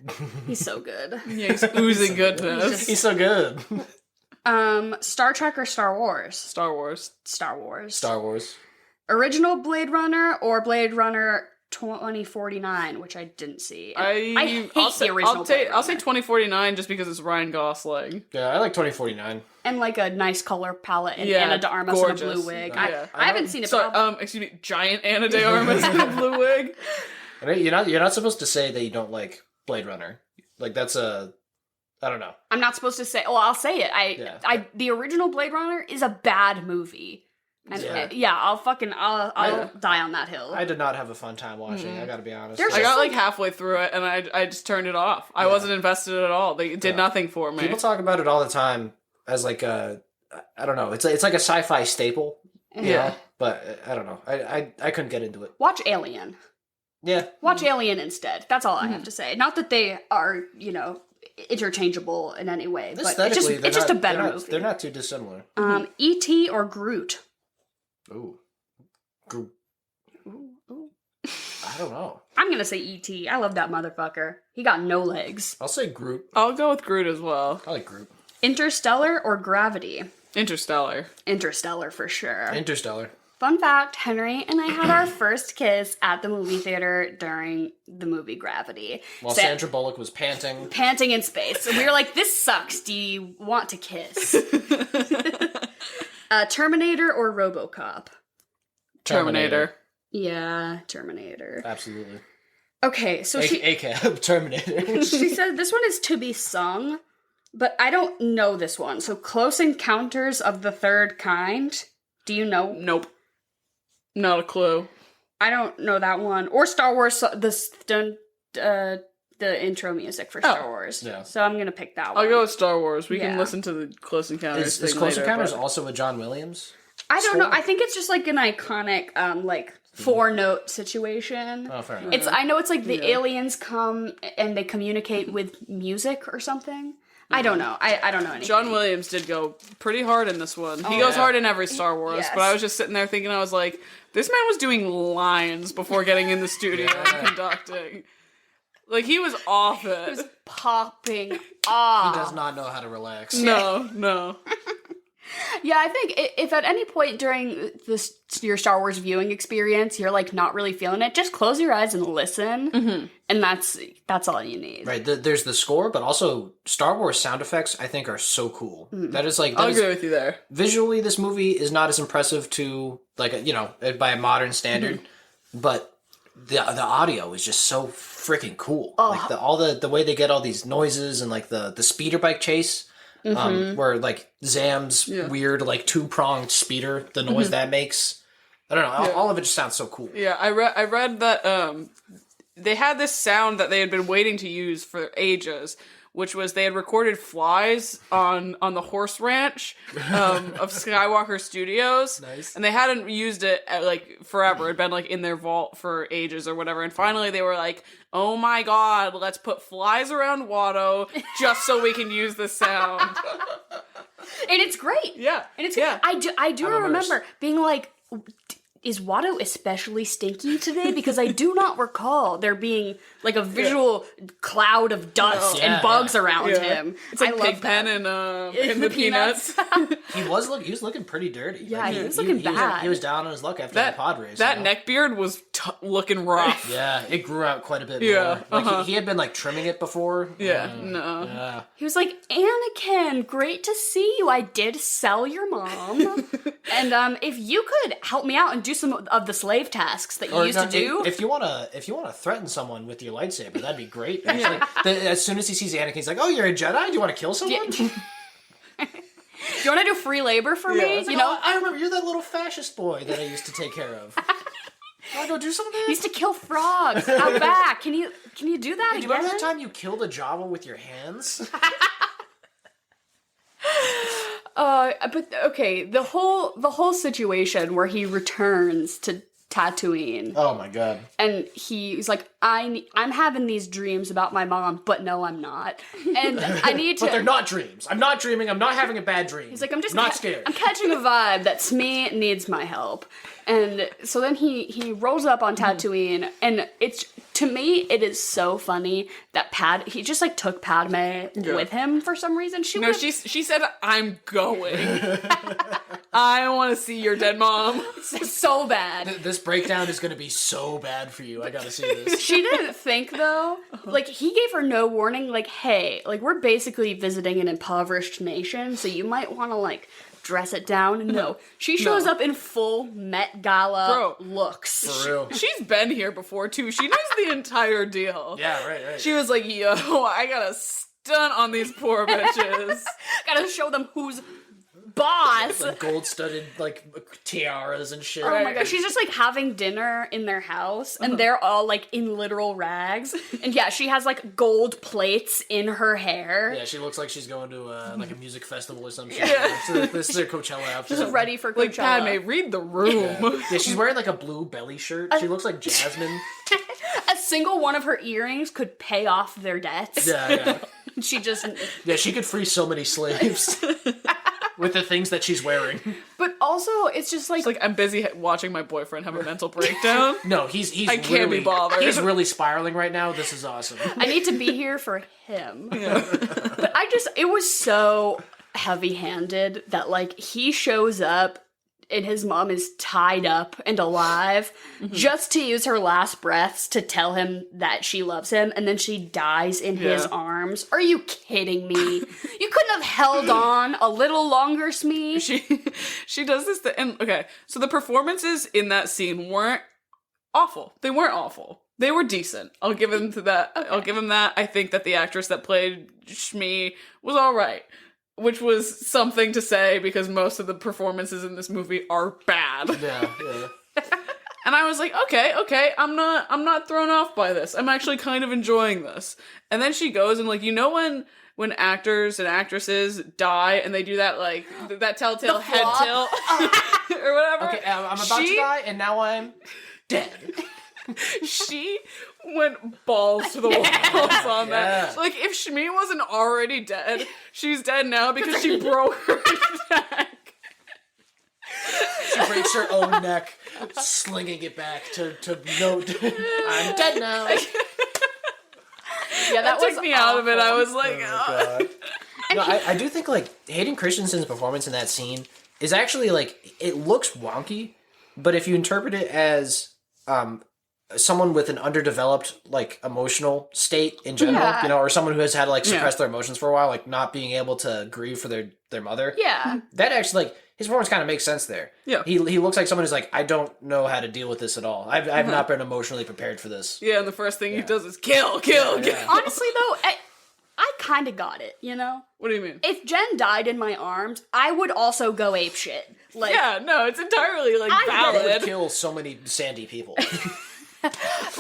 He's so good. Yeah, he's oozing goodness. He's so good. Star Trek or Star Wars? Star Wars. Star Wars. Star Wars. Original Blade Runner or Blade Runner 2049, which I didn't see. I hate the original Blade Runner. I'll say 2049 just because it's Ryan Gosling. Yeah, I like 2049. And like a nice color palette and Ana de Armas in a blue wig. I haven't seen it. Excuse me, giant Ana de Armas in a blue wig. You're not supposed to say that you don't like Blade Runner. Like that's I don't know. I'm not supposed to say. Well, I'll say it. The original Blade Runner is a bad movie. And I'll die on that hill. I did not have a fun time watching. I gotta be honest. I got like halfway through it and I just turned it off. I wasn't invested at all. They did nothing for me. People talk about it all the time as like I don't know. It's like a sci-fi staple. Yeah. But I don't know. I couldn't get into it. Watch Alien. Yeah. Watch Alien instead. That's all I have to say. Not that they are, interchangeable in any way, but it's just a better movie. They're not too dissimilar. E.T. or Groot? Ooh. Groot. Ooh. I don't know. I'm gonna say E.T. I love that motherfucker. He got no legs. I'll say Groot. I'll go with Groot as well. I like Groot. Interstellar or Gravity? Interstellar. Interstellar for sure. Interstellar. Fun fact, Henry and I had our first kiss at the movie theater during the movie Gravity. While Sandra Bullock was panting. Panting in space. And we were like, this sucks. Do you want to kiss? Terminator or RoboCop? Terminator. Yeah, Terminator. Absolutely. Okay, so ACAB, Terminator. She said this one is to be sung, but I don't know this one. So Close Encounters of the Third Kind. Do you know? Nope. Not a clue. I don't know that one. Or Star Wars, the intro music for Star Wars. Yeah. So I'm going to pick that one. I'll go with Star Wars. We can listen to the Close Encounters Is Close Encounters also a John Williams? I don't know. I think it's just like an iconic, four-note situation. Oh, fair enough. I know it's like the aliens come and they communicate with music or something. I don't know. I don't know anything. John Williams did go pretty hard in this one. He goes hard in every Star Wars, but I was just sitting there thinking, I was like, this man was doing lines before getting in the studio and conducting. Like, he was off it. He was popping off. He does not know how to relax. No. Yeah, I think if at any point during your Star Wars viewing experience you're like not really feeling it, just close your eyes and listen, and that's all you need. Right. There's the score, but also Star Wars sound effects. I think are so cool. That is like I'll agree with you there. Visually, this movie is not as impressive to by a modern standard, but the audio is just so freaking cool. Like the way they get all these noises and like the speeder bike chase. Where like Zam's weird like 2-pronged speeder, the noise that makes, I don't know, all of it just sounds so cool. Yeah, I read that they had this sound that they had been waiting to use for ages, which was they had recorded flies on the horse ranch of Skywalker Studios. Nice. And they hadn't used it like forever. It'd been like in their vault for ages or whatever. And finally they were like, oh my god, let's put flies around Watto just so we can use the sound. And it's great. Yeah. And it's I do remember being like, is Watto especially stinky today? Because I do not recall there being like a visual cloud of dust and bugs around him. It's like Pigpen in the Peanuts. He was looking pretty dirty. Yeah, like, he was looking bad. He was down on his luck after that pod race. That neck beard was looking rough. Yeah, it grew out quite a bit more. Like he had been like trimming it before. Yeah. He was like, Anakin, great to see you. I did sell your mom. And if you could help me out and do some of the slave tasks that you used to do. If you wanna threaten someone with your lightsaber, that'd be great. Actually, as soon as he sees Anakin, he's like, "Oh, you're a Jedi? Do you want to kill someone? Do you want to do free labor for me? Like, I remember you're that little fascist boy that I used to take care of." Wanna go do some of that? He used to kill frogs out back. Can you do that Do again? you remember that time you killed a Java with your hands? But okay, the whole situation where he returns to Tatooine. Oh my god. And he's like, I'm having these dreams about my mom, but no, I'm not. And I need to. But they're not dreams. I'm not dreaming. I'm not having a bad dream. He's like, I'm just not scared. I'm catching a vibe that Smee needs my help. And so then he rolls up on Tatooine, and it's, to me, it is so funny that he just like took Padme with him for some reason. She said, I'm going. I want to see your dead mom. So bad. This breakdown is going to be so bad for you. I gotta see this. She didn't think, though, like, he gave her no warning, like, hey, like, we're basically visiting an impoverished nation, so you might want to, like, dress it down. No. She shows up in full Met Gala looks. For real. She's been here before, too. She knows the entire deal. Yeah, right. She was like, yo, I gotta stunt on these poor bitches. Gotta show them who's boss. Like gold-studded, like, tiaras and shit. Oh my gosh, she's just like having dinner in their house, and they're all like in literal rags. And yeah, she has like gold plates in her hair. Yeah, she looks like she's going to like a music festival or some shit. Yeah. So this is her Coachella outfit. She's ready for Coachella. Like, Padme, read the room. Yeah, she's wearing like a blue belly shirt. She looks like Jasmine. A single one of her earrings could pay off their debts. Yeah. She just... Yeah, she could free so many slaves. With the things that she's wearing. But also, it's just like... It's like, I'm busy watching my boyfriend have a mental breakdown. No, he's I can't be bothered. He's really spiraling right now. This is awesome. I need to be here for him. Yeah. But it was so heavy-handed that, like, he shows up and his mom is tied up and alive just to use her last breaths to tell him that she loves him, and then she dies in his arms. Are you kidding me? You couldn't have held on a little longer, Smee? She does this and okay, so the performances in that scene weren't awful. They weren't awful. They were decent. I'll give him to that. Okay. I'll give him that. I think that the actress that played Shmi was all right. Which was something to say because most of the performances in this movie are bad. Yeah. And I was like, okay, I'm not thrown off by this. I'm actually kind of enjoying this. And then she goes and like, you know when actors and actresses die and they do that like that telltale head tilt or whatever. Okay, I'm about to die and now I'm dead. She went balls to the walls on that. Like, if Shmi wasn't already dead, she's dead now because she broke her neck. She breaks her own neck, slinging it back to note, I'm dead now. Yeah, that took me out of it. I was like, oh. No, I do think, like, Hayden Christensen's performance in that scene is actually, like, it looks wonky, but if you interpret it as, someone with an underdeveloped, like, emotional state in general, you know, or someone who has had to, like, suppress their emotions for a while, like, not being able to grieve for their mother. Yeah. That actually, like, his performance kind of makes sense there. Yeah. He looks like someone who's like, I don't know how to deal with this at all. I've not been emotionally prepared for this. Yeah, and the first thing he does is kill. Honestly, though, I kind of got it, you know? What do you mean? If Jen died in my arms, I would also go apeshit. Like, yeah, no, it's entirely, like, You valid. would kill so many sandy people.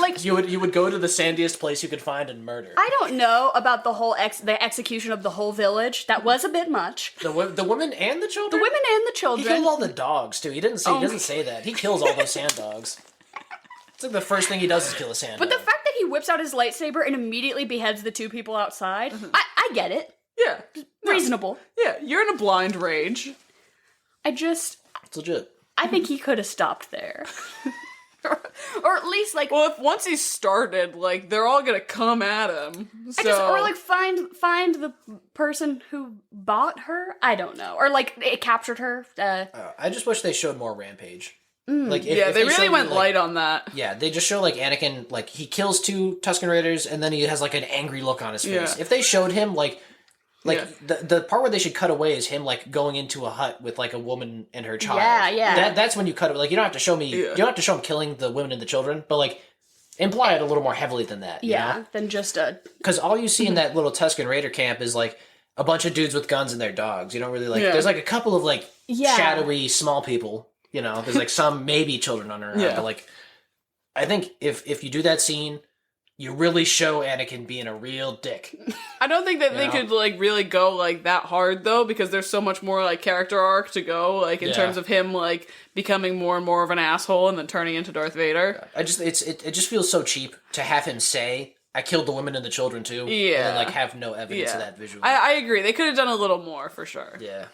Like, you would go to the sandiest place you could find and murder. I don't know about the whole the execution of the whole village. That was a bit much. The women and the children? The women and the He children. killed all the dogs, too. He doesn't say that. He kills all those sand dogs. It's like the first thing he does is kill a sand But dog. the fact that he whips out his lightsaber and immediately beheads the two people outside, I get it. Yeah. Reasonable. Yeah, you're in a blind rage. It's legit. I think he could have stopped there. Or at least, like... Well, if once he started, like, they're all gonna come at him. So... or, like, find the person who bought her? I don't know. Or, like, it captured her. I just wish they showed more Rampage. Like, if they really went light on that. Yeah, they just show, like, Anakin, like, he kills 2 Tusken Raiders, and then he has, like, an angry look on his face. Yeah. If they showed him, like the part where they should cut away is him, like, going into a hut with, like, a woman and her child. Yeah. That's when you cut it. Like, you don't have to show me, you don't have to show him killing the women and the children, but, like, imply it a little more heavily than that. Yeah, than just a... Because all you see in that little Tusken Raider camp is, like, a bunch of dudes with guns and their dogs. You don't really, like, there's, like, a couple of, like, shadowy small people. You know, there's, like, some maybe children running around, but, like, I think if you do that scene, you really show Anakin being a real dick. I don't think that they could, like, really go, like, that hard, though, because there's so much more, like, character arc to go, like, in terms of him, like, becoming more and more of an asshole and then turning into Darth Vader. It just feels so cheap to have him say, I killed the women and the children, too. Yeah. And then, like, have no evidence of that visually. I agree. They could have done a little more, for sure. Yeah.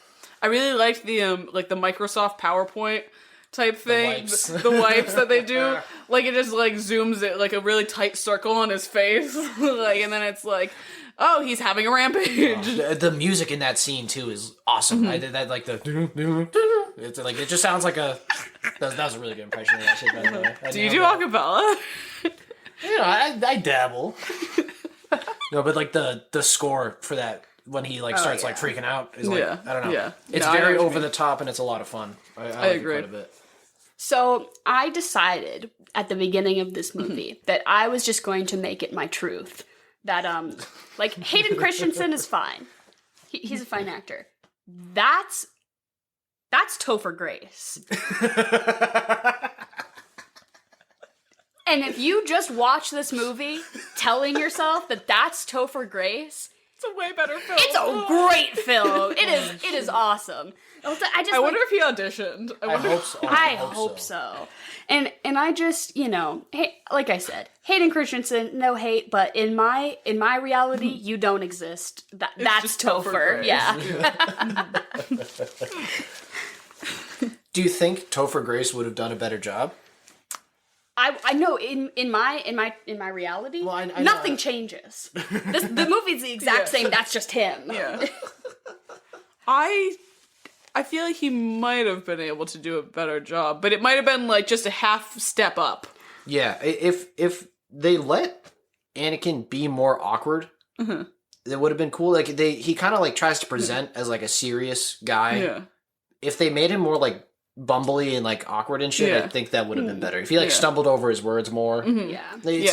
I really liked the, like, the Microsoft PowerPoint type thing. The wipes that they do. Like, it just, like, zooms it, like, a really tight circle on his face. Like, and then it's like, oh, he's having a rampage. The music in that scene, too, is awesome. I did that, like, it's like, it just sounds like a... That was a really good impression of that shit, by the way. Do you do acapella? You know, I dabble. No, but, like, the score for that, when he, like, starts, like, freaking out, is, like, I don't know. Yeah. It's very over the top, and it's a lot of fun. I like agree. It quite a bit. So I decided at the beginning of this movie that I was just going to make it my truth. That, like, Hayden Christensen is fine. He's a fine actor. That's Topher Grace. And if you just watch this movie telling yourself that that's Topher Grace... It's a way better film. It's a great film. It is awesome. I wonder if he auditioned. I hope so. I hope so. And I just, you know, like I said, Hayden Christensen, no hate, but in my reality, you don't exist. That's Topher. Yeah. Do you think Topher Grace would have done a better job? I know in my reality, well, I nothing changes. The movie's the exact same. That's just him. Yeah. I feel like he might have been able to do a better job, but it might have been like just a half step up. Yeah, if they let Anakin be more awkward, that would have been cool. Like he kind of like tries to present as like a serious guy. Yeah. If they made him more like bumbly and like awkward and shit, I think that would have been better. If he like stumbled over his words more. Yeah. It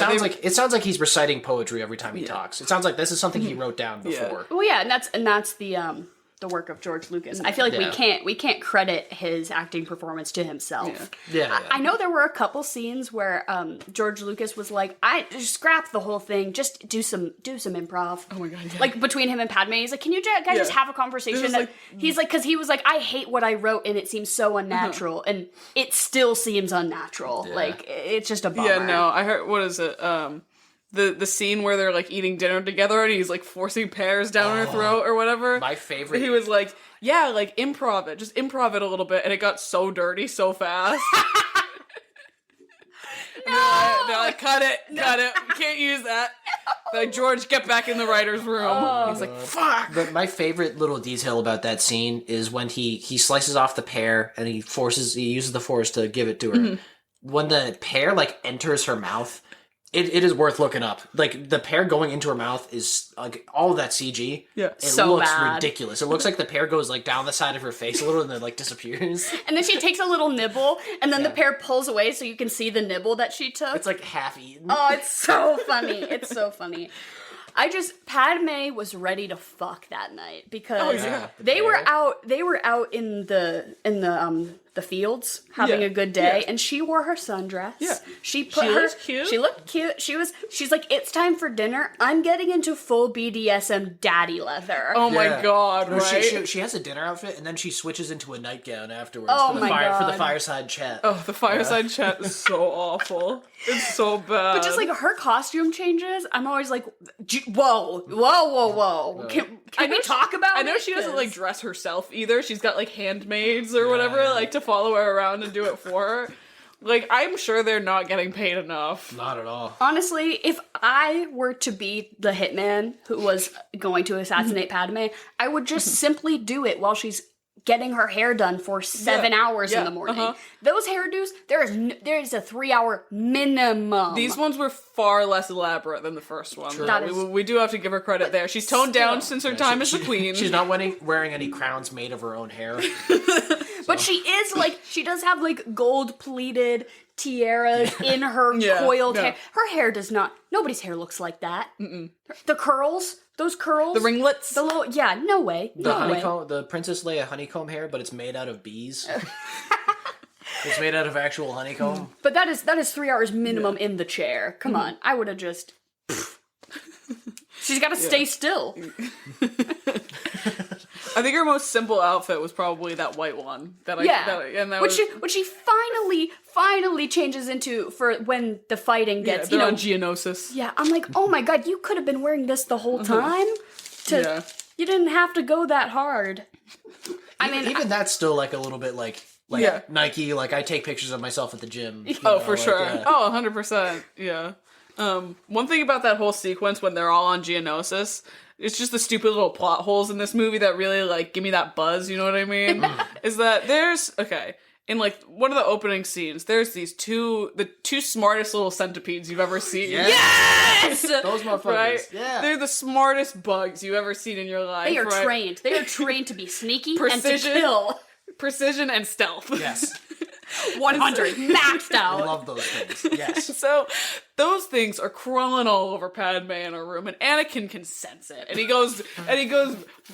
sounds like he's reciting poetry every time he talks. It sounds like this is something he wrote down before. Well, yeah, and that's the work of George Lucas. I feel like we can't credit his acting performance to himself. Yeah. I know there were a couple scenes where George Lucas was like, I just scrap the whole thing, just do some improv. Oh my god. Yeah. Like between him and Padme, he's like, can you guys just have a conversation? He's like, because he was like, I hate what I wrote and it seems so unnatural, and it still seems unnatural. Yeah. Like it's just a bummer. Yeah, no, I heard, what is it? The scene where they're like eating dinner together and he's like forcing pears down her throat or whatever. My favorite. He was like, yeah, like improv it, just improv it a little bit, and it got so dirty so fast. They're like, cut it, we can't use that. No. Like, George, get back in the writer's room. He's like, fuck. But my favorite little detail about that scene is when he slices off the pear and he uses the force to give it to her. Mm-hmm. When the pear like enters her mouth. It is worth looking up. Like, the pear going into her mouth is, like, all of that CG. Yeah. It so looks bad. ridiculous. It looks like the pear goes, like, down the side of her face a little and then, like, disappears. And then she takes a little nibble, and then the pear pulls away so you can see the nibble that she took. It's, like, half eaten. Oh, it's so funny. It's so funny. Padme was ready to fuck that night because they were out in the fields having a good day, and she wore her sundress. Yeah. She looked cute. She looked cute. She's like, it's time for dinner. I'm getting into full BDSM daddy leather. Oh my god, right? She has a dinner outfit and then she switches into a nightgown afterwards for the fireside chat. Oh, the fireside chat is so awful. It's so bad. But just like her costume changes, I'm always like, whoa. Can we talk about it? I know she doesn't like dress herself either. She's got like handmaids or whatever, like to follow her around and do it for her. Like, I'm sure they're not getting paid enough. Not at all. Honestly, if I were to be the hitman who was going to assassinate Padme, I would just simply do it while she's getting her hair done for 7 hours in the morning. Those hairdos, there is a 3-hour minimum. These ones were far less elaborate than the first one. We do have to give her credit there. She's toned down since her time as the queen. She's not wearing any crowns made of her own hair. But she is like, she does have like gold pleated tiaras in her coiled hair. Her hair does not, nobody's hair looks like that. Mm-mm. The curls, those curls. The ringlets. The little, no way. The honeycomb, the Princess Leia honeycomb hair, but it's made out of bees. It's made out of actual honeycomb. But that is 3 hours minimum in the chair. Come on, I would have just. She's got to stay still. I think her most simple outfit was probably that white one. Which she finally changes into for when the fighting gets, on Geonosis. Yeah, I'm like, oh my god, you could have been wearing this the whole time. You didn't have to go that hard. I mean, even that's still like a little bit like Nike. Like I take pictures of myself at the gym. For sure. Yeah. Oh, 100%. Yeah. One thing about that whole sequence when they're all on Geonosis, it's just the stupid little plot holes in this movie that really like give me that buzz. You know what I mean? Is that in like one of the opening scenes, there's the two smartest little centipedes you've ever seen. Yes! Those motherfuckers. Right? Yeah. They're the smartest bugs you've ever seen in your life. They are trained. They are trained to be sneaky and to Precision. kill. Precision and stealth. Yes. 100 maxed out. I love those things. Yes. So those things are crawling all over Padme in her room, and Anakin can sense it. And he goes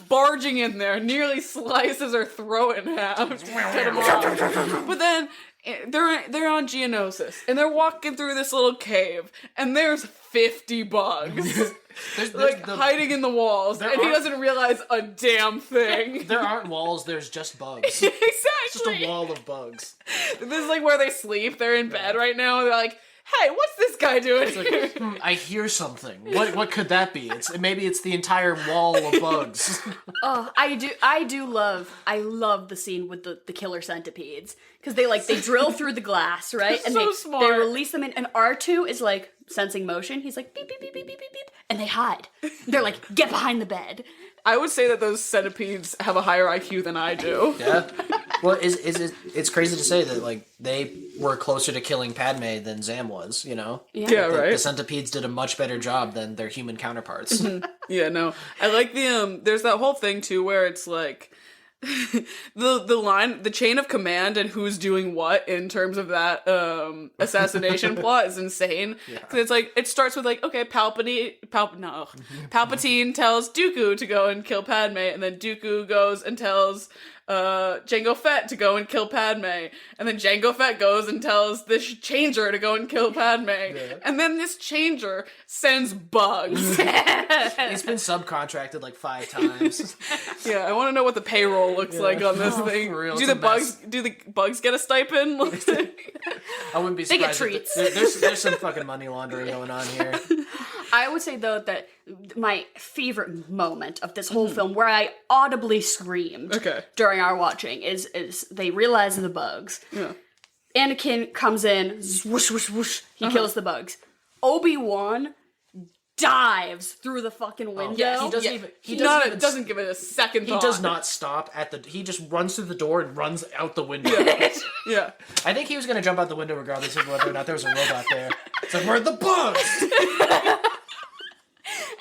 barging in there, nearly slices her throat in half. But then they're on Geonosis, and they're walking through this little cave, and there's 50 bugs. There's hiding in the walls, and he doesn't realize a damn thing. There aren't walls, there's just bugs. Exactly. It's just a wall of bugs. This is like where they sleep. They're in bed right now, and they're like, hey, what's this guy doing here? I hear something. What could that be? Maybe it's the entire wall of bugs. Oh, I love the scene with the killer centipedes. Because they drill through the glass, right? And so they smart. release them in, and R2 is like sensing motion. He's like beep beep beep beep beep beep beep, and they hide. They're like, get behind the bed. I would say that those centipedes have a higher IQ than I do. Yeah. Well, it's crazy to say that like they were closer to killing Padme than Zam was, you know? Yeah, right. The centipedes did a much better job than their human counterparts. Yeah, no. I like there's that whole thing too where it's like the chain of command and who's doing what in terms of that assassination plot is insane. Because it's like it starts with like, okay, Palpatine tells Dooku to go and kill Padme, and then Dooku goes and tells Jango Fett to go and kill Padme, and then Jango Fett goes and tells this changer to go and kill Padme, and then this changer sends bugs. It's been subcontracted like 5 times. Yeah, I want to know what the payroll looks like on this thing. For real, Do the bugs get a stipend? I wouldn't be surprised. They get treats. There's some fucking money laundering going on here. I would say though that my favorite moment of this whole film, where I audibly screamed during our watching, is they realize the bugs. Yeah. Anakin comes in, whoosh whoosh whoosh. He kills the bugs. Obi Wan dives through the fucking window. Yeah, he doesn't give it a second thought. He does not stop he just runs through the door and runs out the window. Yeah. I think he was going to jump out the window regardless of whether or not there was a robot there. It's like, where are the bugs?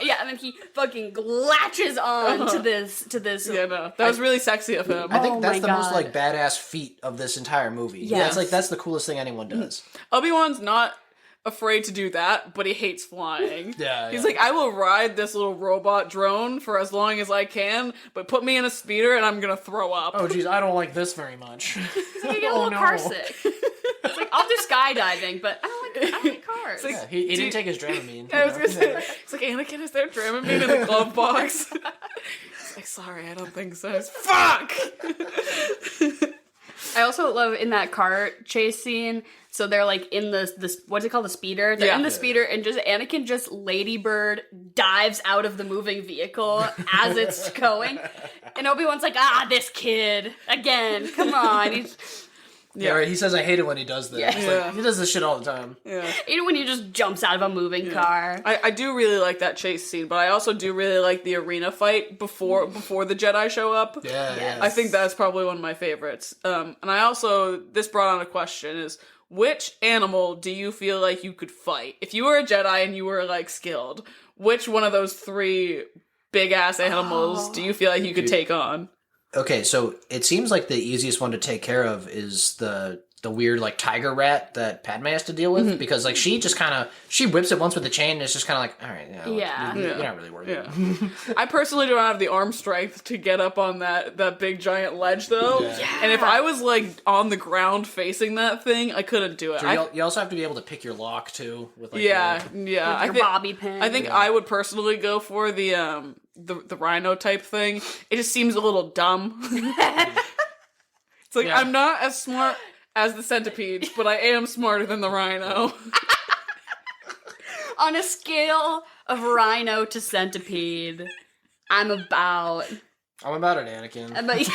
Yeah, and then he fucking latches on to this. Yeah, no, that was really sexy of him. I think that's the most like badass feat of this entire movie. Yes. Yeah, that's the coolest thing anyone does. Obi-Wan's not afraid to do that, but he hates flying. Yeah, He's like, I will ride this little robot drone for as long as I can, but put me in a speeder and I'm gonna throw up. Oh geez, I don't like this very much. It's like, I get a little car sick. It's like, I'll do skydiving, but I don't like cars. Like, he didn't take his Dramamine. I was gonna say, it's like, Anakin, is there Dramamine in the glove box? It's like, sorry, I don't think so. Fuck! I also love in that car chase scene, so they're like in this what's it called, the speeder? They're in the speeder, and just Anakin just ladybird dives out of the moving vehicle as it's going. And Obi-Wan's like, this kid, again, come on. Yeah, right. He says, I hate it when he does this. Yeah. Like, he does this shit all the time. Yeah. Even when he just jumps out of a moving car. I do really like that chase scene, but I also do really like the arena fight before the Jedi show up. Yeah, yes. I think that's probably one of my favorites. And I also, this brought on a question, is which animal do you feel like you could fight? If you were a Jedi and you were, like, skilled, which one of those 3 big-ass animals do you feel like you could take on? Okay, so it seems like the easiest one to take care of is the the weird like tiger rat that Padme has to deal with because like she just kind of she whips it once with the chain and it's just kind of like, all right, you're not really working. Yeah. I personally don't have the arm strength to get up on that big giant ledge though. Yeah. And if I was like on the ground facing that thing, I couldn't do it. So you also have to be able to pick your lock too with like With your bobby pin. I think I would personally go for the rhino type thing. It just seems a little dumb. It's like I'm not as smart as the centipede, but I am smarter than the rhino. On a scale of rhino to centipede, I'm about it, Anakin. But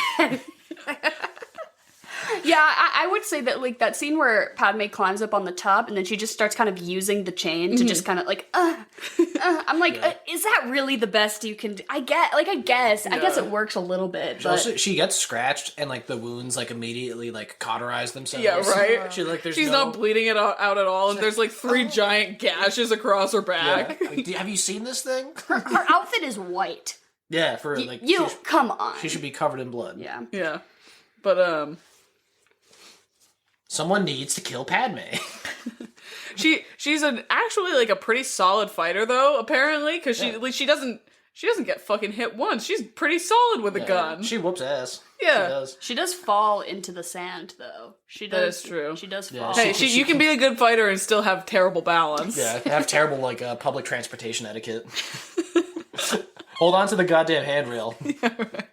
yeah, I would say that like that scene where Padme climbs up on the top and then she just starts kind of using the chain to just kind of like, I'm like, is that really the best you can do? I guess it works a little bit. But Also, she gets scratched and like the wounds like immediately like cauterize themselves. Yeah, right. She's not bleeding it out at all, and there's like 3 giant gashes across her back. Yeah. Like, have you seen this thing? her outfit is white. Yeah, for like come on. She should be covered in blood. Yeah. Yeah, but someone needs to kill Padme. she's actually like a pretty solid fighter though, apparently, because she doesn't get fucking hit once. She's pretty solid with a gun. She whoops ass. Yeah, she does fall into the sand though. That is true. She does fall. Hey, you can be a good fighter and still have terrible balance. Yeah, have terrible like public transportation etiquette. Hold on to the goddamn handrail. Yeah, right.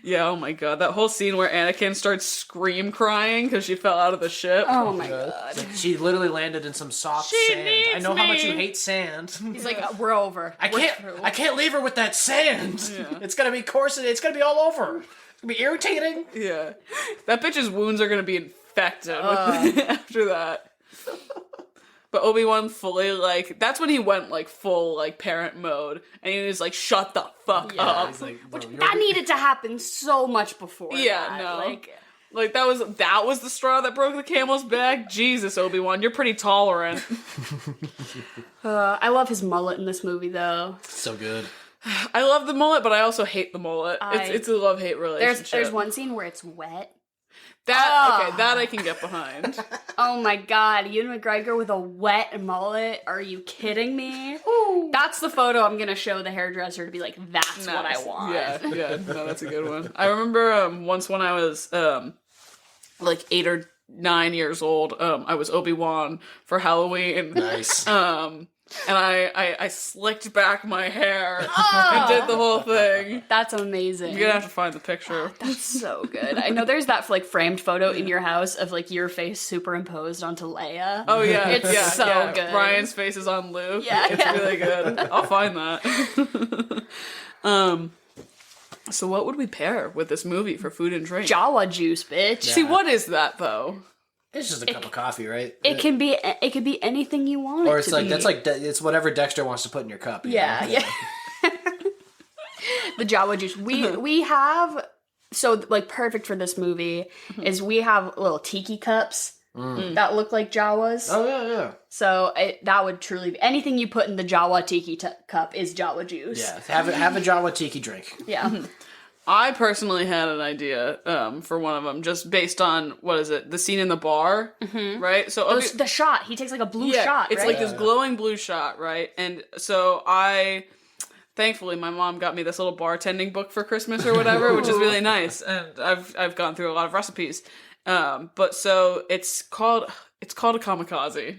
Yeah, oh my god. That whole scene where Anakin starts scream crying because she fell out of the ship. Oh my god. Like, she literally landed in some soft sand. I know how much you hate sand. He's like, we're over. I can't leave her with that sand. Yeah. It's gonna be coarse. It's gonna be all over. It's gonna be irritating. Yeah. That bitch's wounds are gonna be infected after that. But Obi Wan fully, like, that's when he went, like, full, like, parent mode. And he was like, shut the fuck up. He's like, that needed to happen so much before yeah, that. No. Like, that was the straw that broke the camel's back? Jesus, Obi Wan, you're pretty tolerant. I love his mullet in this movie, though. So good. I love the mullet, but I also hate the mullet. It's a love-hate relationship. There's one scene where it's wet. That I can get behind. Oh my god, Ewan MAYgregor with a wet mullet? Are you kidding me? Ooh. That's the photo I'm gonna show the hairdresser to be like, that's what I want. Yeah, no, that's a good one. I remember once when I was like 8 or 9 years old, I was Obi Wan for Halloween. Nice. And I slicked back my hair and did the whole thing. That's amazing. You're gonna have to find the picture. That's so good. I know there's that like framed photo in your house of like your face superimposed onto Leia. Oh yeah, it's so good. Ryan's face is on Luke. Yeah, it's really good. I'll find that. So what would we pair with this movie for food and drink? Jawa juice, bitch. See, what is that though? It's just a cup of coffee, right? It can be anything you want. Or it's like that's like it's whatever Dexter wants to put in your cup. Yeah. The Jawa juice. We have like perfect for this movie is we have little tiki cups that look like Jawas. Oh yeah. So that would truly be anything you put in the Jawa tiki cup is Jawa juice. Yeah, have a Jawa tiki drink. Yeah. I personally had an idea for one of them, just based on the scene in the bar, right? So the shot, he takes like a blue shot. It's right? like this glowing blue shot, right? And so thankfully, my mom got me this little bartending book for Christmas or whatever, which is really nice, and I've gone through a lot of recipes. But so it's called a kamikaze,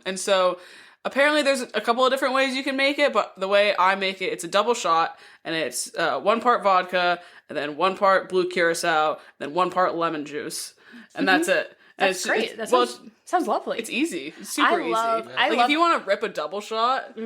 and so. Apparently, there's a couple of different ways you can make it, but the way I make it, it's a double shot, and it's 1 part vodka, and then 1 part blue curacao, and then 1 part lemon juice, and that's it. And that's great. That sounds lovely. It's easy. It's super easy. If you want to rip a double shot,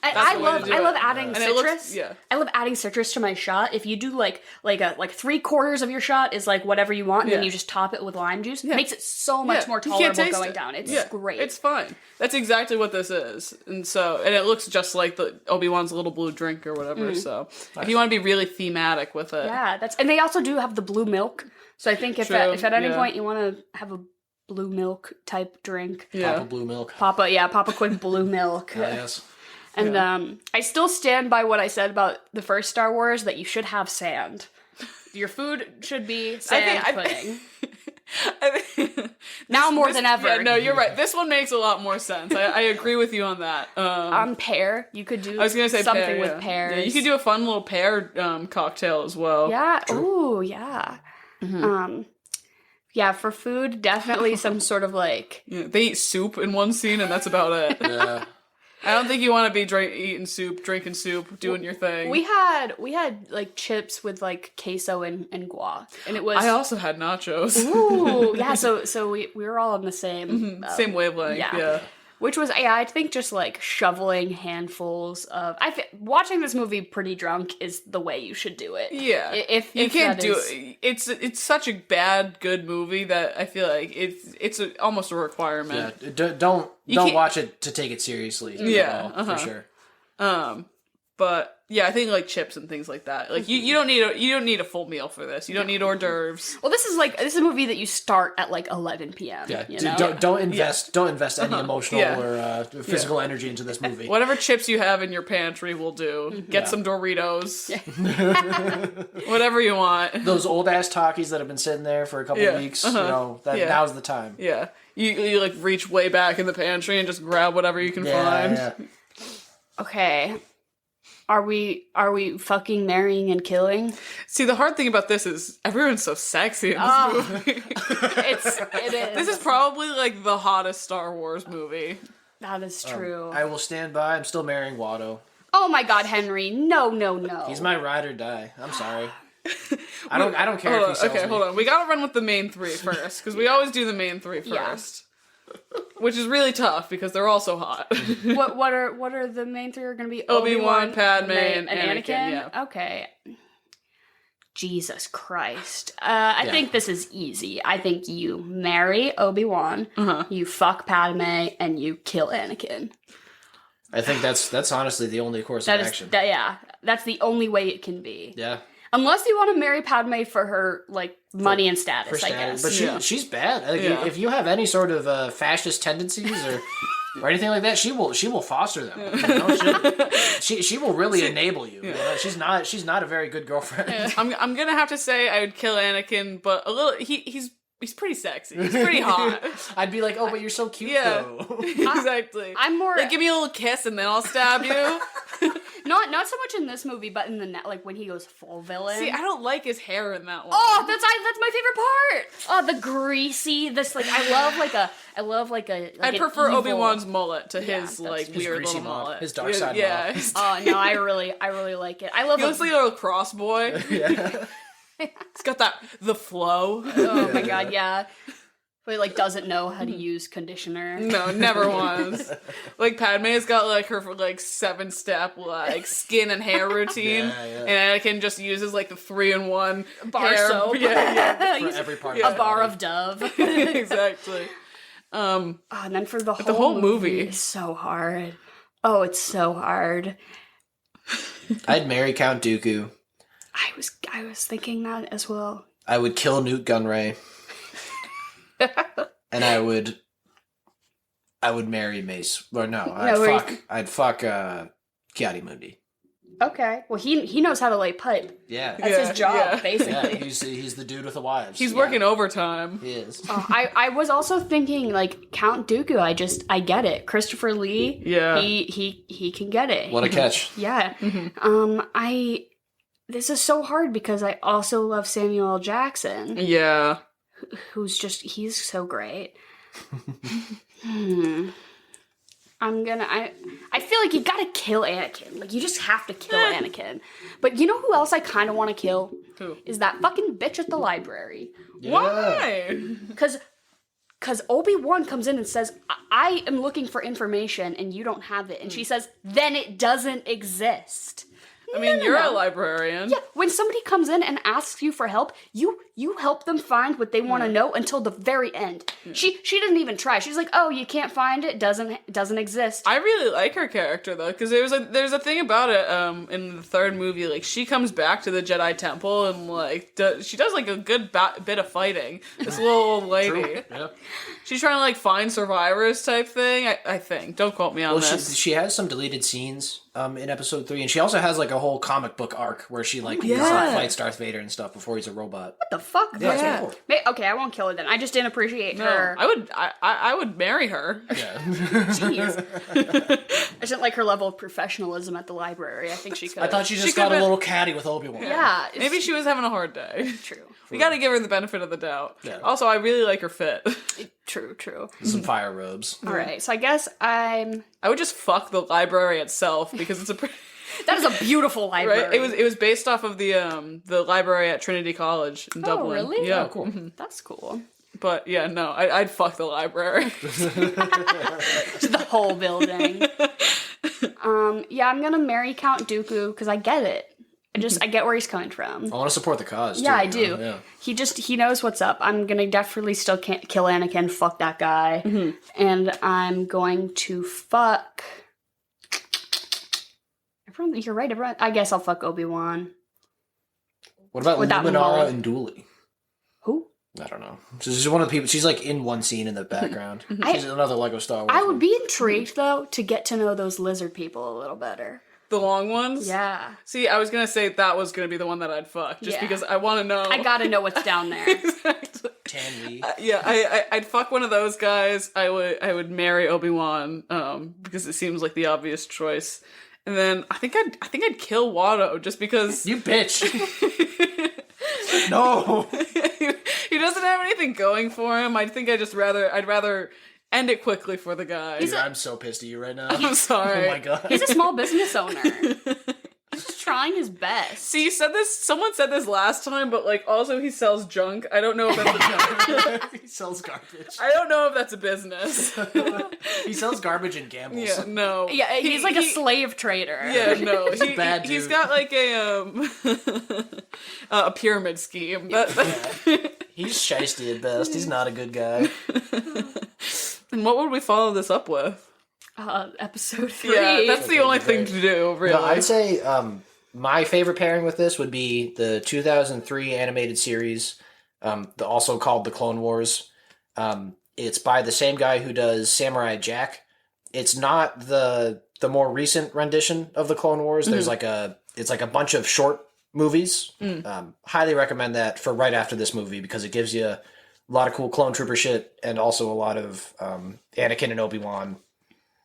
I love adding citrus. Yeah. I love adding citrus to my shot. If you do like 3/4 of your shot is like whatever you want, and then you just top it with lime juice, it makes it so much more tolerable going down. It's great. It's fine. That's exactly what this is, and it looks just like the Obi-Wan's little blue drink or whatever. So if you want to be really thematic with it, and they also do have the blue milk. So I think if at any point you want to have a blue milk type drink, Papa blue milk, Papa quick blue milk. Yes. And I still stand by what I said about the first Star Wars, that you should have sand. Your food should be sand pudding. Now more than ever. Yeah, no, you're right. This one makes a lot more sense. I agree with you on that. Pear. You could do I was gonna say something pear, with pears. Yeah, you could do a fun little pear cocktail as well. Yeah. Ooh, yeah. Yeah, for food, definitely some sort of like... Yeah, they eat soup in one scene, and that's about it. Yeah. I don't think you want to be eating soup, drinking soup, doing your thing. We had like chips with like queso and guac, and it was. I also had nachos. Ooh, yeah. So we were all on the same Same wavelength. Yeah. Which was, I think, just like shoveling handfuls of. Watching this movie pretty drunk is the way you should do it. Yeah, if you can't do it, it's such a good movie that I feel like it's almost a requirement. Yeah, don't watch it to take it seriously. Yeah, for sure. But yeah, I think like chips and things like that. Like you don't need a full meal for this. You don't need hors d'oeuvres. Well, this is a movie that you start at like 11 p.m. Yeah, you know? don't invest any emotional or physical energy into this movie. Whatever chips you have in your pantry will do. Get some Doritos. Whatever you want. Those old ass Takis that have been sitting there for a couple weeks. Now's the time. Yeah, you like reach way back in the pantry and just grab whatever you can find. Yeah. Okay. Are we fucking marrying and killing? See, the hard thing about this is everyone's so sexy in this movie. It is. This is probably like the hottest Star Wars movie. That is true. I will stand by. I'm still marrying Watto. Oh my God, Henry! No. He's my ride or die. I'm sorry. I don't care if he sells me. Hold on. We gotta run with the main three first because we always do the main three first. Which is really tough because they're all so hot. What are the main three are going to be? Obi Wan, Padme, and Anakin. Yeah. Okay. Jesus Christ. I think this is easy. I think you marry Obi Wan, you fuck Padme, and you kill Anakin. I think that's honestly the only course of action. That's the only way it can be. Yeah. Unless you want to marry Padme for her like money and status, I guess. But she's bad. Like, if you have any sort of fascist tendencies or anything like that, she will foster them. You know? She will really enable you. You know? She's not a very good girlfriend. Yeah. I'm gonna have to say I would kill Anakin, but a little he's pretty sexy. He's pretty hot. I'd be like, oh, but you're so cute though. Exactly. I'm more like, give me a little kiss and then I'll stab you. Not so much in this movie, but in the like when he goes full villain. See, I don't like his hair in that one. Oh, that's my favorite part. Oh, the greasy. This like I love like I prefer Obi Wan's mullet to his like weird little mullet. His dark side. Yeah. Oh no, I really like it. I love. He looks like a little cross boy. Yeah. It's got the flow. Oh my God, yeah. But like doesn't know how to use conditioner. No, never once. Like Padme's got like her 7-step like skin and hair routine, and Anakin just uses like the 3-in-1 bar soap. Yeah. For every part. A bar of Dove. Exactly. And then for the whole movie is so hard. Oh, it's so hard. I'd marry Count Dooku. I was thinking that as well. I would kill Newt Gunray. And I would marry Mace. Or no, I'd fuck Ki-Adi-Mundi. Okay. Well, he knows how to lay pipe. Yeah. That's his job, basically. Yeah, he's the dude with the wives. He's working overtime. He is. I was also thinking like Count Dooku. I get it. Christopher Lee. Yeah. He can get it. What a catch. Yeah. This is so hard because I also love Samuel L. Jackson. Yeah. He's so great. I feel like you gotta kill Anakin. Like, you just have to kill Anakin. But you know who else I kind of want to kill? Who? Is that fucking bitch at the library. Yeah. Why? Because Obi-Wan comes in and says, I am looking for information and you don't have it. And she says, then it doesn't exist. I mean, you're a librarian. Yeah, when somebody comes in and asks you for help, you help them find what they want to know until the very end. Yeah. She didn't even try. She's like, "Oh, you can't find it. Doesn't exist." I really like her character though, because there's a thing about it. In the third movie, like she comes back to the Jedi Temple and like she does like a good bit of fighting. This little old lady. True. Yeah. She's trying to like find survivors type thing. I think. Don't quote me on this. She has some deleted scenes in episode 3, and she also has like a whole comic book arc where she like fights Darth Vader and stuff before he's a robot. What the fuck? Yeah, it's cool. Okay, I won't kill her then. I just didn't appreciate her. I would marry her. Yeah. Jeez. I didn't like her level of professionalism at the library. I think she could. I thought she just got a little catty with Obi Wan. Yeah. Maybe she was having a hard day. True. We gotta give her the benefit of the doubt. Yeah. Also, I really like her fit. True. Some fire robes. All right, so I guess I would just fuck the library itself because it's a pretty... that is a beautiful library. Right? It was based off of the library at Trinity College in Dublin. Really? Yeah. Oh, cool. That's cool. But yeah, no, I'd fuck the library. Just the whole building. Yeah, I'm gonna marry Count Dooku because I get it. I get where he's coming from. I want to support the cause. Yeah, too, I do. Yeah. He knows what's up. I'm gonna definitely still can't kill Anakin. Fuck that guy. And I'm going to fuck. Everyone, you're right. Everyone. I guess I'll fuck Obi Wan. What about Without Luminara Maul. and Dooley? Who? I don't know. She's one of the people. She's like in one scene in the background. She's another Lego Star Wars. I would be intrigued though to get to know those lizard people a little better. The long ones? Yeah. See, I was gonna say that was gonna be the one that I'd fuck, just because I want to know. I gotta know what's down there. Exactly. Tanwy. I'd fuck one of those guys. I would marry Obi-Wan, because it seems like the obvious choice. And then I think I'd kill Watto just because You bitch. No. he doesn't have anything going for him. I think I'd rather end it quickly for the guy. Dude, I'm so pissed at you right now. I'm sorry. Oh my god. He's a small business owner. He's just trying his best. See, you said this. Someone said this last time, but like also he sells junk. I don't know if that's He sells garbage. I don't know if that's a business. He sells garbage and gambles. Yeah, no. Yeah, he's like a slave trader. Yeah, no. He's a bad dude. He's got like a pyramid scheme. He's shiesty at best. He's not a good guy. And what would we follow this up with? Episode 3. Yeah, that's the only thing to do, really. No, I'd say my favorite pairing with this would be the 2003 animated series, also called The Clone Wars. It's by the same guy who does Samurai Jack. It's not the more recent rendition of The Clone Wars. There's it's like a bunch of short movies. Highly recommend that for right after this movie because it gives you a lot of cool clone trooper shit and also a lot of Anakin and Obi-Wan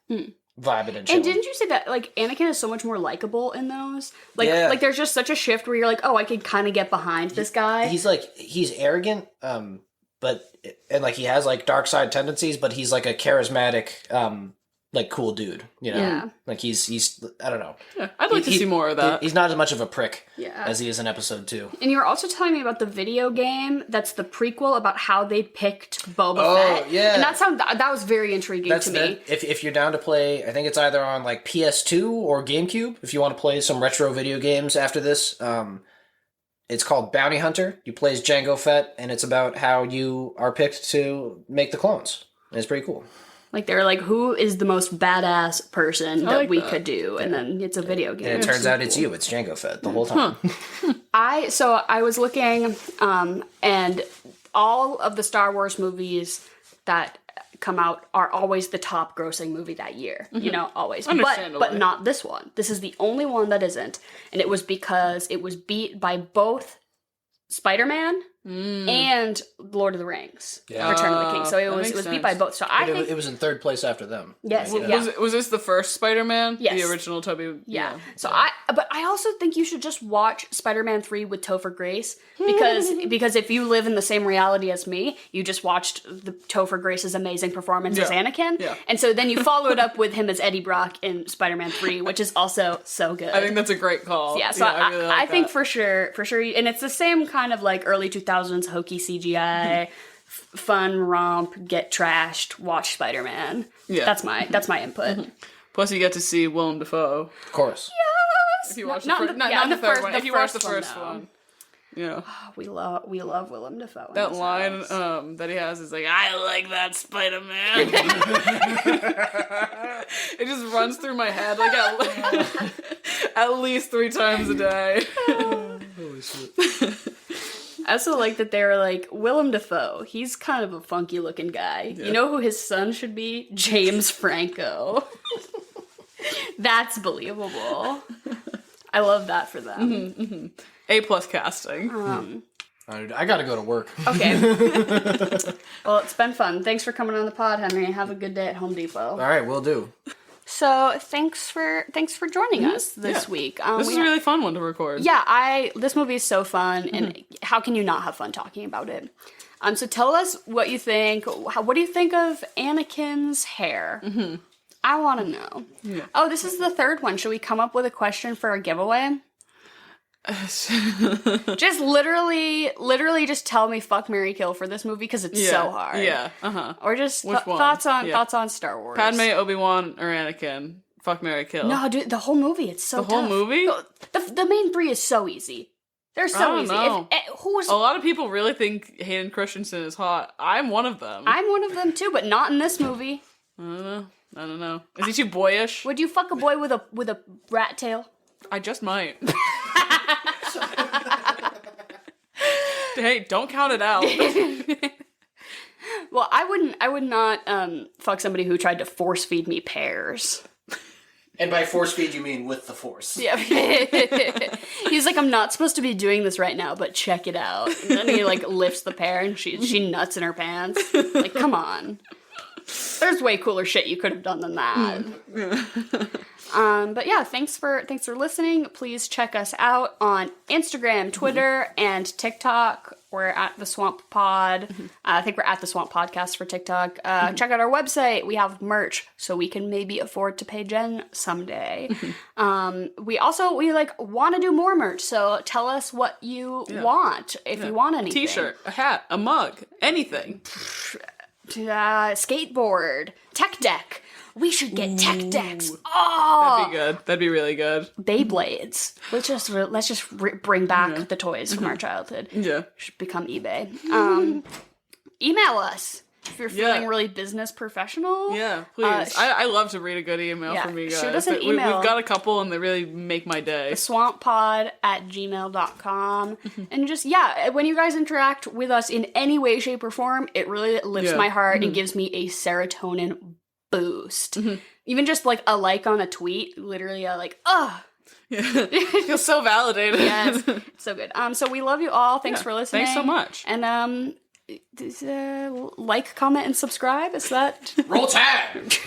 vibing and chilling. And didn't you say that like Anakin is so much more likable in those? Like there's just such a shift where you're like, oh, I can kind of get behind this guy. He's arrogant, but like he has like dark side tendencies, but he's like a charismatic, like cool dude, you know? Yeah. Like he's I don't know. Yeah, I'd like to see more of that. He's not as much of a prick Yeah. as he is in episode 2. And you were also telling me about the video game that's the prequel about how they picked Boba Fett. Yeah. And that was very intriguing to me. If you're down to play, I think it's either on like PS2 or GameCube. If you want to play some retro video games after this, it's called Bounty Hunter. You play as Jango Fett, and it's about how you are picked to make the clones. And it's pretty cool. Like they're like, who is the most badass person that like we that. could do? And then it's a video game. And it turns out it's you. It's Jango Fett the whole time. I was looking, and all of the Star Wars movies that come out are always the top grossing movie that year. You know, always. But not this one. This is the only one that isn't. And it was because it was beat by both Spider-Man and Lord of the Rings, Return of the King. So it was beat by both. So I think it was in third place after them. yes, Yeah. yeah. Was this the first Spider-Man? Yes. The original Tobey? Yeah. So I also think you should just watch Spider-Man 3 with Topher Grace because if you live in the same reality as me, you just watched the Topher Grace's amazing performance as Anakin. Yeah. And so then you follow it up with him as Eddie Brock in Spider-Man 3, which is also so good. I think that's a great call. Yeah, so I really like I think that. for sure, and it's the same kind of like early 2000s hokey CGI, fun romp, get trashed, watch Spider-Man. Yeah. That's my input. Plus, you get to see Willem Dafoe. Of course. If you watch Not the, the- not, yeah, not the the third first- one. the If you watch the first first one, one. Yeah. We love Willem Dafoe. in That this line house. that he has is like, I like that Spider-Man. It just runs through my head like at least 3 times a day. Holy shit. I also like that they're like, Willem Dafoe, he's kind of a funky looking guy. You know who his son should be? James Franco. That's believable. I love that for them. A+ casting. I gotta go to work. Okay. Well, it's been fun. Thanks for coming on the pod, Henry. Have a good day at Home Depot. All right, will do. So thanks for joining us this week. This is a really fun one to record. Yeah, this movie is so fun, and how can you not have fun talking about it? So tell us what you think. What do you think of Anakin's hair? I want to know. Yeah. Oh, this is the third one. Should we come up with a question for a giveaway? Just literally just tell me fuck, marry, kill for this movie because it's so hard. Yeah. Or just thoughts on Star Wars. Padme, Obi Wan, or Anakin. Fuck, marry, kill. No, dude, the whole movie. It's so tough. The whole movie? The main three is so easy. They're so easy. A lot of people really think Hayden Christensen is hot. I'm one of them. I'm one of them too, but not in this movie. I don't know. Is he too boyish? Would you fuck a boy with a rat tail? I just might. Hey, don't count it out. Well, I would not fuck somebody who tried to force feed me pears. And by force feed, you mean with the force. Yeah. He's like, I'm not supposed to be doing this right now, but check it out. And then he like lifts the pear and she nuts in her pants. Like, come on. There's way cooler shit you could have done than that. But yeah, thanks for listening. Please check us out on Instagram, Twitter, and TikTok. We're at The Swamp Pod. I think we're at The Swamp Podcast for TikTok. Check out our website. We have merch, so we can maybe afford to pay Jen someday. We want to do more merch, so tell us what you want, if you want anything. T-shirt, a hat, a mug, anything. Skateboard, tech deck. We should get tech decks. Oh, that'd be good. That'd be really good. Beyblades. Let's just bring back the toys from our childhood. Yeah, should become eBay. Email us if you're feeling really business professional. Yeah, please. I love to read a good email from you guys. Shoot us an email. We've got a couple, and they really make my day. theswamppod@gmail.com. And just, when you guys interact with us in any way, shape, or form, it really lifts my heart and gives me a serotonin boost. Even just like a like on a tweet, literally Feels so validated. Yes, so good. So we love you all. Thanks for listening. Thanks so much. And like, comment, and subscribe. Is that Roll Tide?